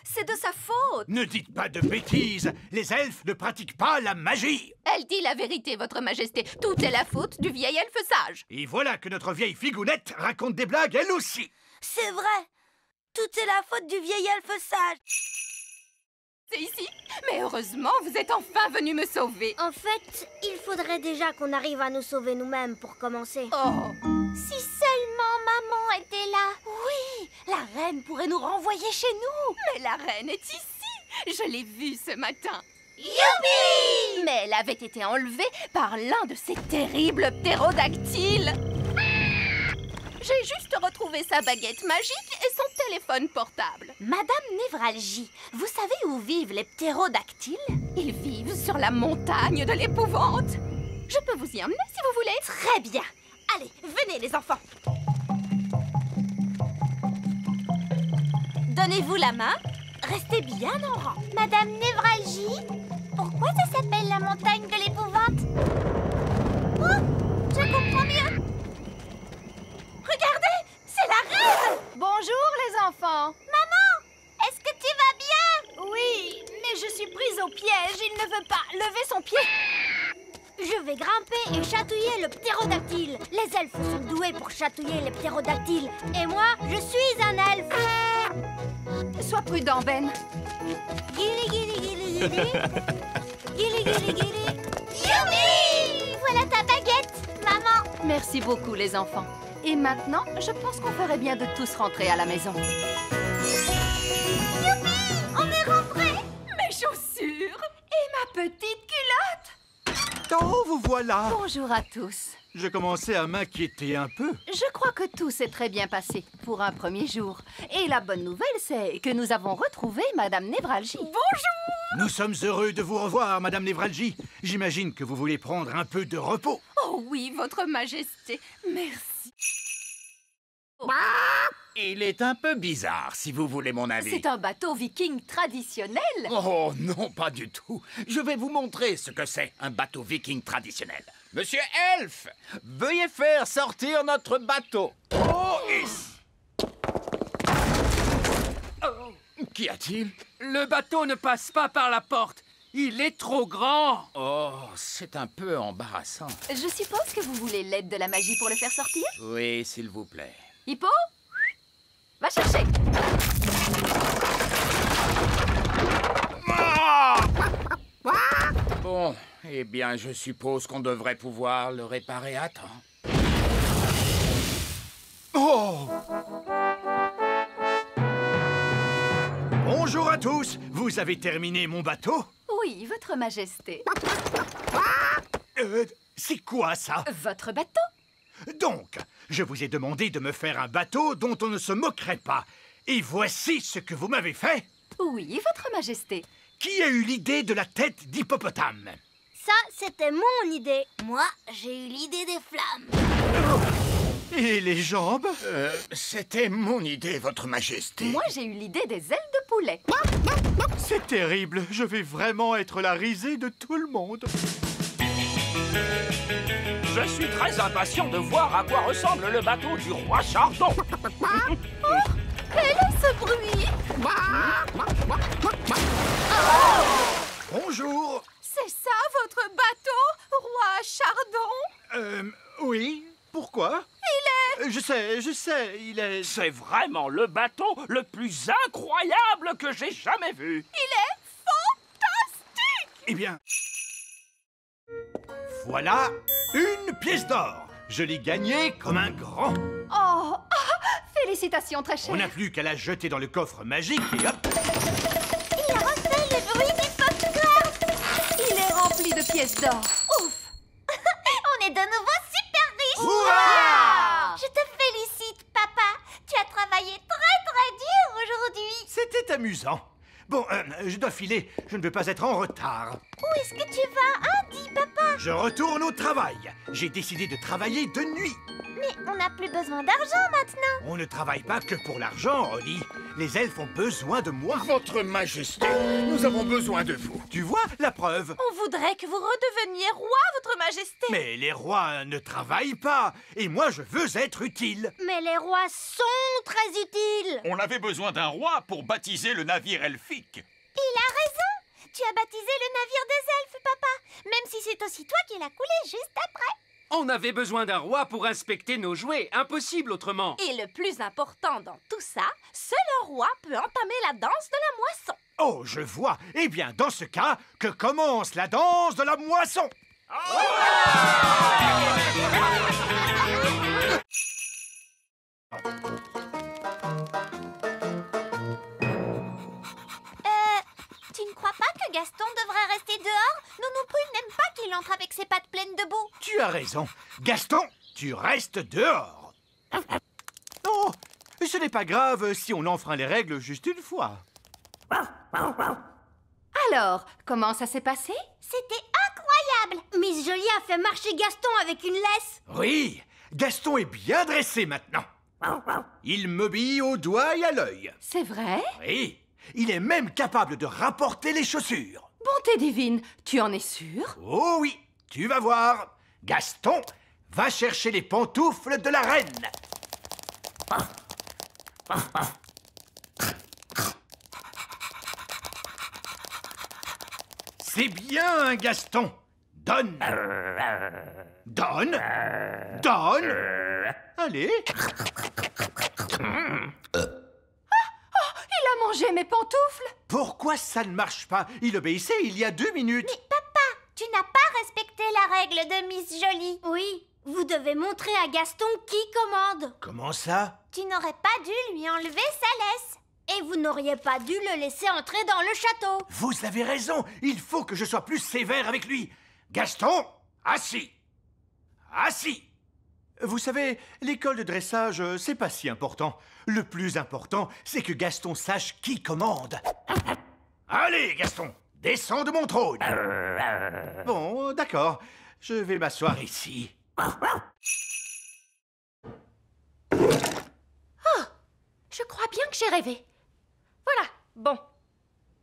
c'est de sa faute. Ne dites pas de bêtises. Les elfes ne pratiquent pas la magie. Elle dit la vérité, votre majesté. Tout est la faute du vieil elfe sage. Et voilà que notre vieille figounette raconte des blagues elle aussi. C'est vrai. Tout est la faute du vieil elfe sage. C'est ici. Mais heureusement, vous êtes enfin venu me sauver. En fait, il faudrait déjà qu'on arrive à nous sauver nous-mêmes pour commencer. Oh. Si seulement maman était là. Oui, la reine pourrait nous renvoyer chez nous. Mais la reine est ici. Je l'ai vue ce matin. Youpi! Mais elle avait été enlevée par l'un de ces terribles ptérodactyles. J'ai juste retrouvé sa baguette magique et son téléphone portable. Madame Névralgie, vous savez où vivent les ptérodactyles? Ils vivent sur la montagne de l'épouvante. Je peux vous y emmener si vous voulez. Très bien. Allez, venez les enfants. Donnez-vous la main. Restez bien en rang. Madame Névralgie, pourquoi ça s'appelle la montagne de l'épouvante? Oh, je comprends mieux. Regardez, c'est la reine. Bonjour les enfants. Maman, est-ce que tu vas bien? Oui, mais je suis prise au piège. Il ne veut pas lever son pied. Je vais grimper et chatouiller le ptérodactyle. Les elfes sont doués pour chatouiller les ptérodactyles. Et moi, je suis un elfe. Sois prudent, Ben. Guili, guili, guili, guili. Guili, guili, guili. Youpi! Voilà ta baguette, maman. Merci beaucoup, les enfants. Et maintenant, je pense qu'on ferait bien de tous rentrer à la maison. Youpi! On est rentrés. Mes chaussures et ma petite culotte. Oh, vous voilà! Bonjour à tous. Je commençais à m'inquiéter un peu. Je crois que tout s'est très bien passé pour un premier jour. Et la bonne nouvelle, c'est que nous avons retrouvé Madame Névralgie. Bonjour! Nous sommes heureux de vous revoir, Madame Névralgie. J'imagine que vous voulez prendre un peu de repos. Oh oui, Votre Majesté. Merci. Il est un peu bizarre, si vous voulez mon avis. C'est un bateau viking traditionnel. Oh non, pas du tout. Je vais vous montrer ce que c'est, un bateau viking traditionnel. Monsieur Elf, veuillez faire sortir notre bateau. Oh, Qu'y a-t-il? Le bateau ne passe pas par la porte. Il est trop grand. Oh, c'est un peu embarrassant. Je suppose que vous voulez l'aide de la magie pour le faire sortir? Oui, s'il vous plaît. Hippo, va chercher. Bon, eh bien, je suppose qu'on devrait pouvoir le réparer à temps. Oh! Bonjour à tous! Vous avez terminé mon bateau? Oui, Votre Majesté. C'est quoi ça? Votre bateau? Donc, je vous ai demandé de me faire un bateau dont on ne se moquerait pas. Et voici ce que vous m'avez fait. Oui, Votre Majesté. Qui a eu l'idée de la tête d'hippopotame? Ça, c'était mon idée. Moi, j'ai eu l'idée des flammes. Et les jambes? C'était mon idée, Votre Majesté. Moi, j'ai eu l'idée des ailes de poulet. C'est terrible. Je vais vraiment être la risée de tout le monde. Je suis très impatient de voir à quoi ressemble le bateau du roi Chardon. Quel est ce bruit? Bonjour. C'est ça, votre bateau, roi Chardon? Oui. Pourquoi? Il est... Je sais, il est... C'est vraiment le bateau le plus incroyable que j'ai jamais vu. Il est fantastique! Eh bien... Voilà une pièce d'or. Je l'ai gagnée comme un grand. Oh, félicitations, très cher. On n'a plus qu'à la jeter dans le coffre magique et hop. Il a refait le bruit du popcorn. Il est rempli de pièces d'or. Ouf! On est de nouveau super riches. Hurrah! Je te félicite, papa. Tu as travaillé très dur aujourd'hui. C'était amusant. Bon, je dois filer. Je ne veux pas être en retard. Où est-ce que tu vas, hein, dis papa? Je retourne au travail. J'ai décidé de travailler de nuit. Mais on n'a plus besoin d'argent maintenant. On ne travaille pas que pour l'argent, Holly. Les elfes ont besoin de moi. Votre Majesté, nous avons besoin de vous. Tu vois, la preuve. On voudrait que vous redeveniez roi, votre majesté. Mais les rois ne travaillent pas. Et moi, je veux être utile. Mais les rois sont très utiles. On avait besoin d'un roi pour baptiser le navire elfique. Il a raison. Tu as baptisé le navire des elfes, papa. Même si c'est aussi toi qui l'as coulé juste après. On avait besoin d'un roi pour inspecter nos jouets. Impossible autrement. Et le plus important dans tout ça, seul un roi peut entamer la danse de la moisson. Oh, je vois. Eh bien, dans ce cas, que commence la danse de la moisson. Tu ne crois pas que Gaston devrait rester dehors? Nounoupou n'aime pas qu'il entre avec ses pattes pleines de boue. Tu as raison. Gaston, tu restes dehors. Oh, ce n'est pas grave si on enfreint les règles juste une fois. Alors, comment ça s'est passé? C'était incroyable. Miss Jolie a fait marcher Gaston avec une laisse. Oui, Gaston est bien dressé maintenant. Il m'obéit au doigt et à l'œil. C'est vrai? Oui, il est même capable de rapporter les chaussures. Bonté divine, tu en es sûr? Oh oui, tu vas voir. Gaston, va chercher les pantoufles de la reine. C'est bien, Gaston. Donne. Donne. Donne. Allez. Il a mangé mes pantoufles. Pourquoi ça ne marche pas? Il obéissait il y a 2 minutes. Mais papa, tu n'as pas respecté la règle de Miss Jolie. Oui, vous devez montrer à Gaston qui commande. Comment ça? Tu n'aurais pas dû lui enlever sa laisse. Et vous n'auriez pas dû le laisser entrer dans le château. Vous avez raison. Il faut que je sois plus sévère avec lui. Gaston, assis. Assis. Vous savez, l'école de dressage, c'est pas si important. Le plus important, c'est que Gaston sache qui commande. Allez, Gaston, descends de mon trône. Bon, d'accord. Je vais m'asseoir ici. Oh, je crois bien que j'ai rêvé. Voilà, bon.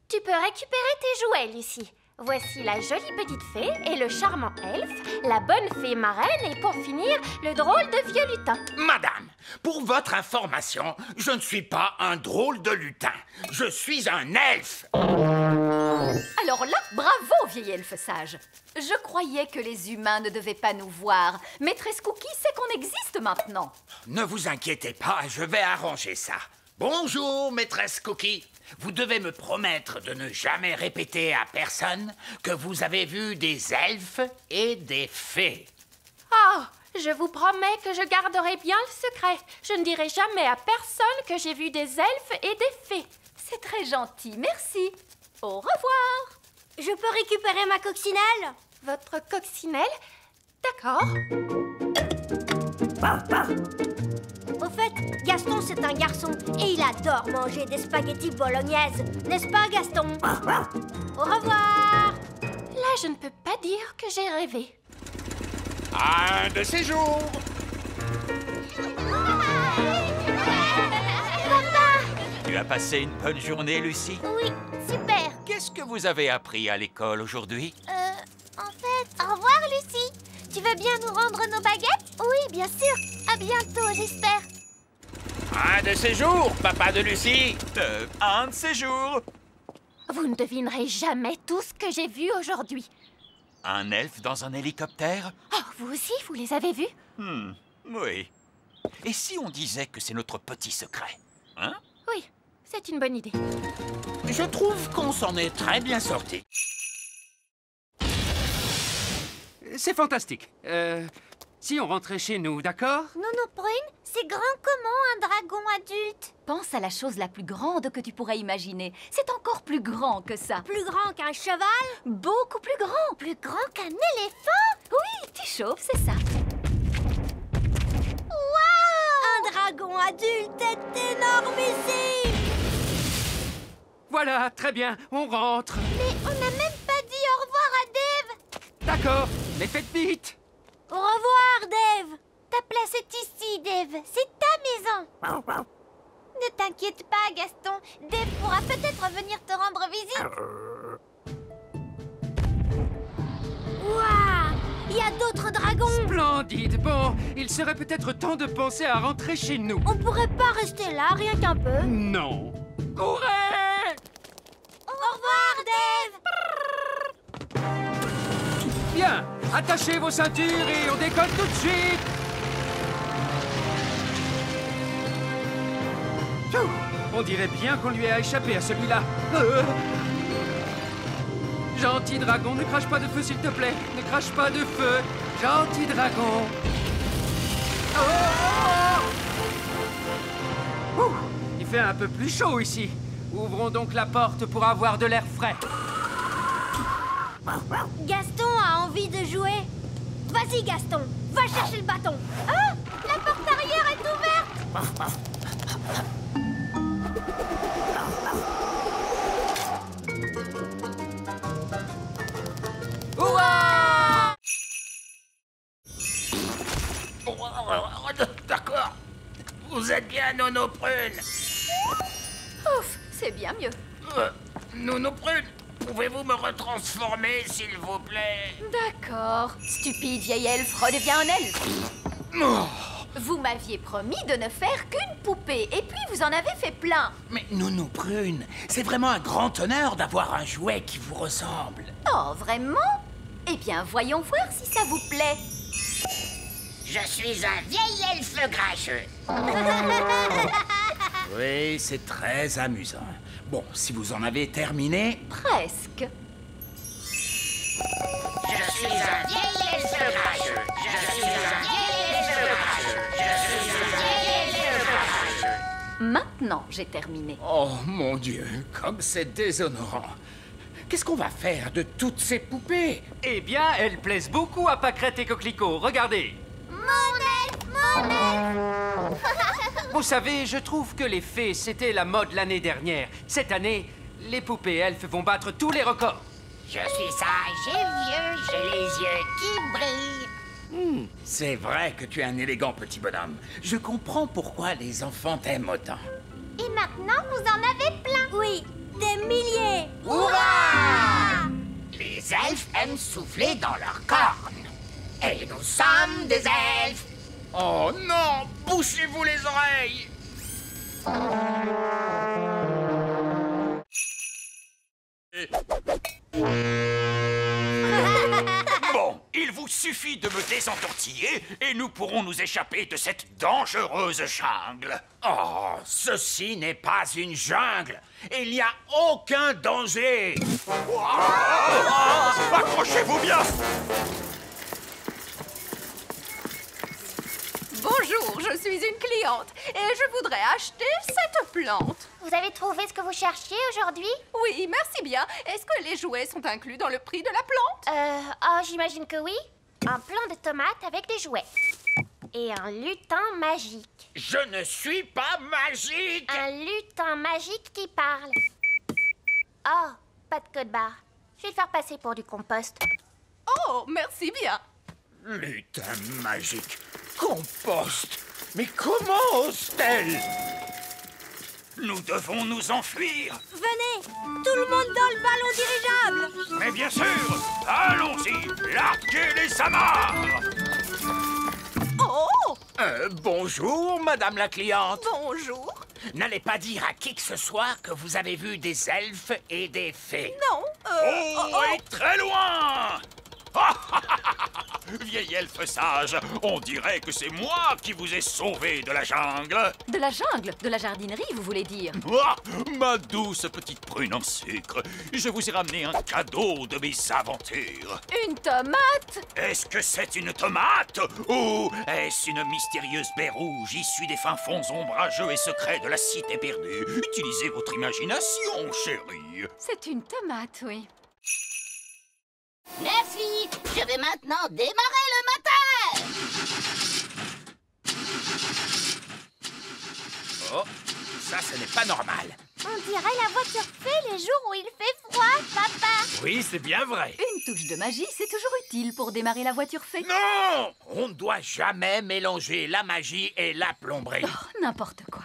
Tu peux récupérer tes jouets, Lucie. Voici la jolie petite fée et le charmant elfe, la bonne fée marraine et pour finir, le drôle de vieux lutin. Madame, pour votre information, je ne suis pas un drôle de lutin. Je suis un elfe. Alors là, bravo, vieil elfe sage. Je croyais que les humains ne devaient pas nous voir. Maîtresse Cookie sait qu'on existe maintenant. Ne vous inquiétez pas, je vais arranger ça. Bonjour, maîtresse Cookie. Vous devez me promettre de ne jamais répéter à personne que vous avez vu des elfes et des fées. Oh, je vous promets que je garderai bien le secret. Je ne dirai jamais à personne que j'ai vu des elfes et des fées. C'est très gentil, merci. Au revoir. Je peux récupérer ma coccinelle? Votre coccinelle? D'accord. Au fait, Gaston, c'est un garçon et il adore manger des spaghettis bolognaises. N'est-ce pas, Gaston? Au revoir. Là, je ne peux pas dire que j'ai rêvé. Un de ces jours. Tu as passé une bonne journée, Lucie? Oui, super. Qu'est-ce que vous avez appris à l'école aujourd'hui? En fait, au revoir, Lucie. Tu veux bien nous rendre nos baguettes? Oui, bien sûr. À bientôt, j'espère. Un de ces jours, papa de Lucie. Un de ces jours. Vous ne devinerez jamais tout ce que j'ai vu aujourd'hui. Un elfe dans un hélicoptère? Oh, vous aussi, vous les avez vus? Oui. Et si on disait que c'est notre petit secret? Hein? Oui, c'est une bonne idée. Je trouve qu'on s'en est très bien sorti. C'est fantastique. Si on rentrait chez nous, d'accord? Nounou Prune, c'est grand comment un dragon adulte? Pense à la chose la plus grande que tu pourrais imaginer. C'est encore plus grand que ça. Plus grand qu'un cheval? Beaucoup plus grand. Plus grand qu'un éléphant? Oui, tu chauffes, c'est ça. Waouh! Un dragon adulte est énormissime! Voilà, très bien, on rentre. Mais on n'a même pas dit au revoir à Dave! D'accord, mais faites vite. Au revoir, Dave! Ta place est ici, Dave. C'est ta maison. Ne t'inquiète pas, Gaston. Dave pourra peut-être venir te rendre visite. Waouh! Il y a d'autres dragons! Splendide. Bon, il serait peut-être temps de penser à rentrer chez nous. On pourrait pas rester là, rien qu'un peu? Non. Courez! Au revoir, Dave! Bien, attachez vos ceintures et on décolle tout de suite. Pfiou, on dirait bien qu'on lui a échappé à celui-là. Gentil dragon, ne crache pas de feu, s'il te plaît. Ne crache pas de feu. Gentil dragon. Ouh, il fait un peu plus chaud ici. Ouvrons donc la porte pour avoir de l'air frais. Gaston a envie de jouer. Vas-y, Gaston, va chercher le bâton. Ah, la porte arrière est ouverte. Ouah! D'accord. Vous Vous êtes bien, Nono Prune? Ouf, c'est bien mieux. Nono Prune, pouvez-vous me retransformer, s'il vous plaît? D'accord. Stupide vieille elfe, redeviens un elfe. Oh. Vous m'aviez promis de ne faire qu'une poupée, et puis vous en avez fait plein. Mais Nono Prune, c'est vraiment un grand honneur d'avoir un jouet qui vous ressemble. Oh, vraiment? Eh bien, voyons voir si ça vous plaît. Je suis un vieil elfe grincheux. Oui, c'est très amusant. Bon, si vous en avez terminé... Presque. Je suis un vieil elfe grincheux. Je suis un vieil elfe grincheux. Je suis un vieil elfe grincheux. Maintenant, j'ai terminé. Oh, mon Dieu, comme c'est déshonorant. Qu'est-ce qu'on va faire de toutes ces poupées? Eh bien, elles plaisent beaucoup à Pâquerette et Coquelicot. Regardez. Mon elfe. Vous savez, je trouve que les fées, c'était la mode l'année dernière. Cette année, les poupées elfes vont battre tous les records. Je suis sage et vieux, j'ai les yeux qui brillent. C'est vrai que tu es un élégant petit bonhomme. Je comprends pourquoi les enfants t'aiment autant. Et maintenant, vous en avez plein. Oui, des milliers. Hurrah! Les elfes aiment souffler dans leurs cornes. Et nous sommes des elfes. Oh non! Bouchez-vous les oreilles! Bon, il vous suffit de me désentortiller et nous pourrons nous échapper de cette dangereuse jungle. Oh, ceci n'est pas une jungle. Il n'y a aucun danger. Accrochez-vous bien. Bonjour, je suis une cliente et je voudrais acheter cette plante. Vous avez trouvé ce que vous cherchiez aujourd'hui? Oui, merci bien. Est-ce que les jouets sont inclus dans le prix de la plante? Oh, j'imagine que oui. Un plant de tomates avec des jouets. Et un lutin magique. Je ne suis pas magique. Un lutin magique qui parle. Oh, pas de code barre. Je vais le faire passer pour du compost. Oh, merci bien. Lutin magique. Compost. Mais comment ose-t-elle? Nous devons nous enfuir. Venez, tout le monde dans le ballon dirigeable. Mais bien sûr, allons-y, larguez les amarres. Oh! Bonjour, madame la cliente. Bonjour. N'allez pas dire à qui que ce soit que vous avez vu des elfes et des fées. Non, et très loin. Vieil elfe sage, on dirait que c'est moi qui vous ai sauvé de la jungle. De la jungle? De la jardinerie, vous voulez dire? Ma douce petite prune en sucre, je vous ai ramené un cadeau de mes aventures. Une tomate? Est-ce que c'est une tomate? Ou est-ce une mystérieuse baie rouge issue des fins fonds ombrageux et secrets de la cité perdue? Utilisez votre imagination, chérie. C'est une tomate, oui. Merci. Je vais maintenant démarrer le moteur. Oh, ça, ce n'est pas normal. On dirait la voiture fée les jours où il fait froid, papa. Oui, c'est bien vrai. Une touche de magie, c'est toujours utile pour démarrer la voiture fée. Non! On ne doit jamais mélanger la magie et la plomberie. Oh, n'importe quoi.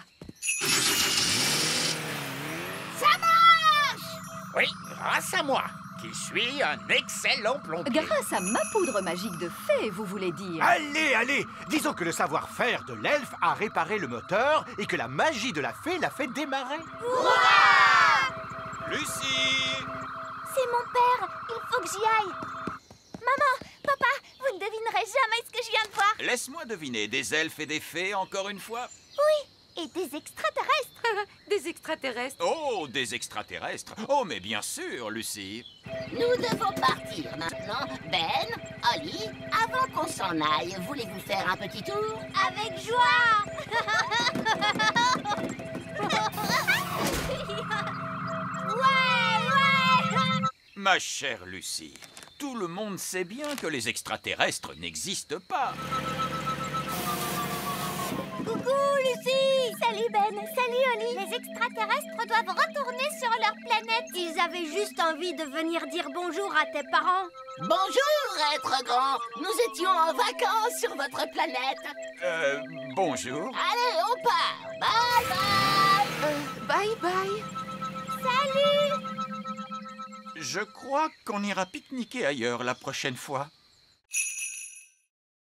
Ça marche! Oui, grâce à moi, qui suis un excellent plombier. Grâce à ma poudre magique de fée, vous voulez dire? Allez, allez! Disons que le savoir-faire de l'elfe a réparé le moteur et que la magie de la fée l'a fait démarrer. Lucie! C'est mon père, il faut que j'y aille. Maman, papa, vous ne devinerez jamais ce que je viens de voir. Laisse-moi deviner, des elfes et des fées encore une fois? Oui, et des extraterrestres. Des extraterrestres? Oh, des extraterrestres. Oh, mais bien sûr, Lucie. Nous devons partir maintenant. Ben, Oli, avant qu'on s'en aille, voulez-vous faire un petit tour? Avec joie. Ouais. Ma chère Lucie, tout le monde sait bien que les extraterrestres n'existent pas. Coucou, Lucie. Salut, Ben. Salut, Oli. Les extraterrestres doivent retourner sur leur planète. Ils t'avais juste envie de venir dire bonjour à tes parents. Bonjour, être grand. Nous étions en vacances sur votre planète. Bonjour. Allez, on part. Bye bye. Bye bye. Salut! Je crois qu'on ira pique-niquer ailleurs la prochaine fois.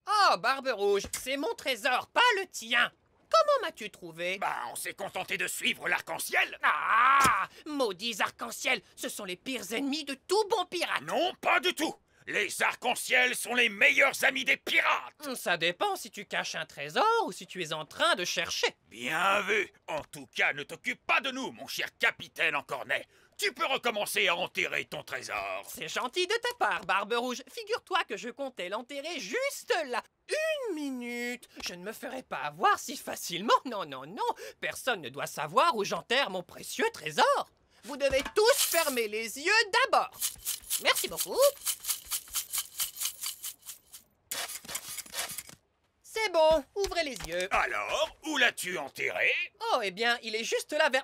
Oh, Barbe Rouge, c'est mon trésor, pas le tien. Comment m'as-tu trouvé? Bah, on s'est contenté de suivre l'arc-en-ciel. Ah! Maudits arcs-en-ciel, ce sont les pires ennemis de tout bon pirate. Non, pas du tout. Les arcs-en-ciel sont les meilleurs amis des pirates. Ça dépend si tu caches un trésor ou si tu es en train de chercher. Bien vu. En tout cas, ne t'occupe pas de nous, mon cher capitaine en cornet. Tu peux recommencer à enterrer ton trésor. C'est gentil de ta part, Barbe Rouge. Figure-toi que je comptais l'enterrer juste là. 1 minute. Je ne me ferai pas avoir si facilement. Non, non, non. Personne ne doit savoir où j'enterre mon précieux trésor. Vous devez tous fermer les yeux d'abord. Merci beaucoup. C'est bon, ouvrez les yeux. Alors, où l'as-tu enterré? Oh, eh bien, il est juste là vers...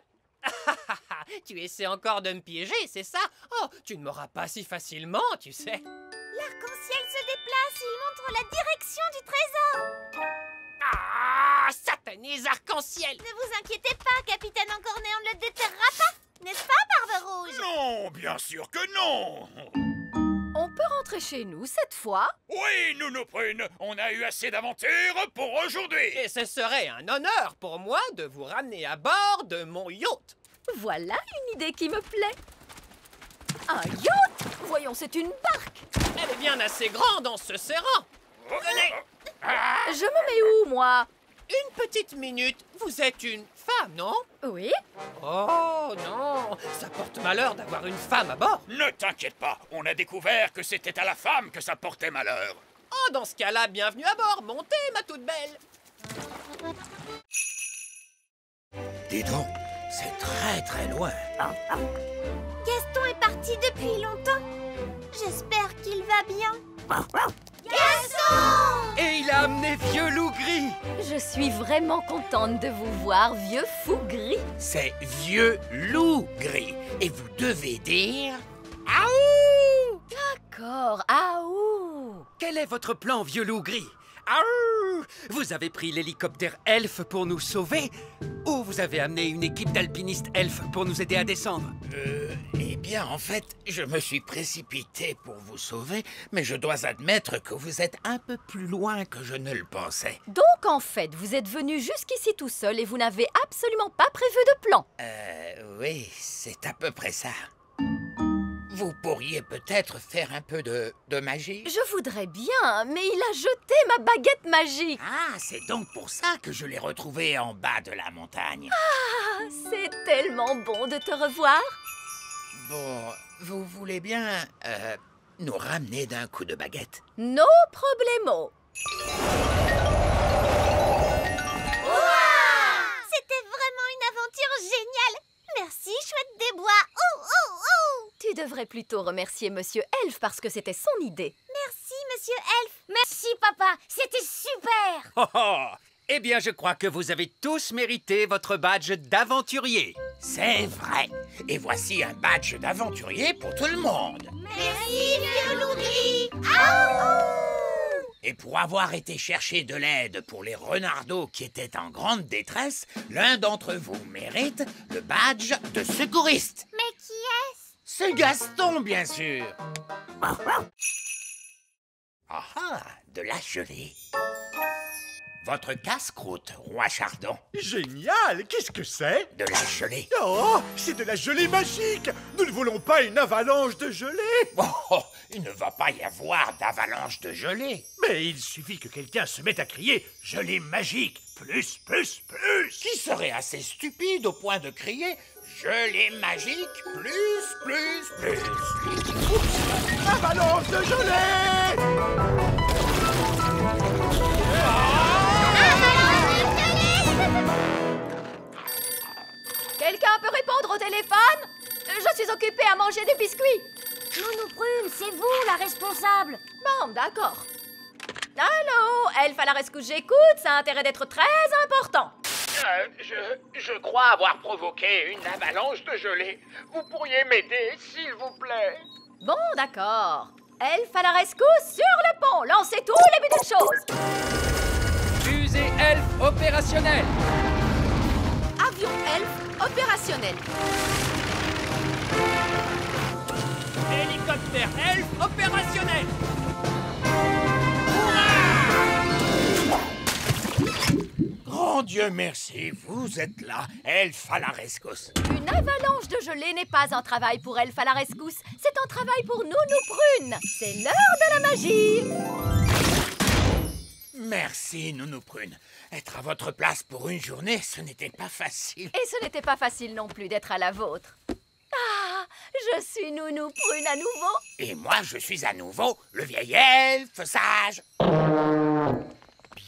Tu essaies encore de me piéger, c'est ça? Oh, tu ne m'auras pas si facilement, tu sais. L'arc-en-ciel se déplace et il montre la direction du trésor. Ah, satanés arc-en-ciel! Ne vous inquiétez pas, capitaine Encornet, on ne le déterrera pas. N'est-ce pas, Barbe Rouge? Non, bien sûr que non. On peut rentrer chez nous cette fois? Oui, Nounou Prune, on a eu assez d'aventures pour aujourd'hui. Et ce serait un honneur pour moi de vous ramener à bord de mon yacht. Voilà une idée qui me plaît. Un yacht? Voyons, c'est une barque. Elle est bien assez grande en se serrant. Venez. Je me mets où, moi? Une petite minute. Vous êtes une femme, non? Oui. Oh non, ça porte malheur d'avoir une femme à bord. Ne t'inquiète pas, on a découvert que c'était à la femme que ça portait malheur. Oh, dans ce cas-là, bienvenue à bord. Montez, ma toute belle. Dis donc, c'est très très loin. Gaston est parti depuis longtemps. J'espère qu'il va bien. Gaston! Et il a amené Vieux Loup Gris. Je suis vraiment contente de vous voir, vieux fou gris. C'est Vieux Loup Gris. Et vous devez dire... Aouh! D'accord, aouh! Quel est votre plan, Vieux Loup Gris? Aouh! Vous avez pris l'hélicoptère elfe pour nous sauver? Ou vous avez amené une équipe d'alpinistes elfes pour nous aider à descendre? Eh bien, en fait, je me suis précipité pour vous sauver, mais je dois admettre que vous êtes un peu plus loin que je ne le pensais. Donc, en fait, vous êtes venu jusqu'ici tout seul et vous n'avez absolument pas prévu de plan. Oui, c'est à peu près ça. Vous pourriez peut-être faire un peu de magie? Je voudrais bien, mais il a jeté ma baguette magique. Ah, c'est donc pour ça que je l'ai retrouvé en bas de la montagne. Ah, c'est tellement bon de te revoir. Bon, vous voulez bien nous ramener d'un coup de baguette? No problemo. C'était vraiment une aventure géniale. Merci, chouette des bois. Oh, oh, oh! Tu devrais plutôt remercier Monsieur Elfe parce que c'était son idée. Merci, Monsieur Elfe. Merci, papa. C'était super. Oh, oh. Eh bien, je crois que vous avez tous mérité votre badge d'aventurier. C'est vrai. Et voici un badge d'aventurier pour tout le monde. Merci, Vieux Loup Gris. Et pour avoir été chercher de l'aide pour les renardeaux qui étaient en grande détresse, l'un d'entre vous mérite le badge de secouriste. Mais qui est-ce? C'est Gaston, bien sûr. Ah ah, de la gelée. Votre casse-croûte, Roi Chardon. Génial! Qu'est-ce que c'est? De la gelée. Oh, c'est de la gelée magique! Nous ne voulons pas une avalanche de gelée! Oh, il ne va pas y avoir d'avalanche de gelée. Mais il suffit que quelqu'un se mette à crier « gelée magique! Plus, plus, plus !» Qui serait assez stupide au point de crier « gelée magique! Plus, plus, plus !» Oups! Avalanche de gelée! Quelqu'un peut répondre au téléphone? Je suis occupée à manger des biscuits. Nounou Prune, c'est vous la responsable. Bon, d'accord. Allô, Elfe à la rescousse, j'écoute, ça a intérêt d'être très important. Je crois avoir provoqué une avalanche de gelée. Vous pourriez m'aider, s'il vous plaît? Bon, d'accord. Elfe à la rescousse sur le pont. Lancez tous les petites choses. Fusée Elfe opérationnelle. Avion Elfe opérationnel. Hélicoptère Elfe opérationnel. Grand Dieu merci, vous êtes là, Elfe à la rescousse. Une avalanche de gelée n'est pas un travail pour Elfe à la rescousse. C'est un travail pour Nounou Prune. C'est l'heure de la magie. Merci, Nounou Prune. Être à votre place pour une journée, ce n'était pas facile. Et ce n'était pas facile non plus d'être à la vôtre. Ah, je suis Nounou Prune à nouveau. Et moi, je suis à nouveau le vieil elfe sage.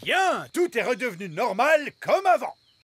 Bien, tout est redevenu normal comme avant.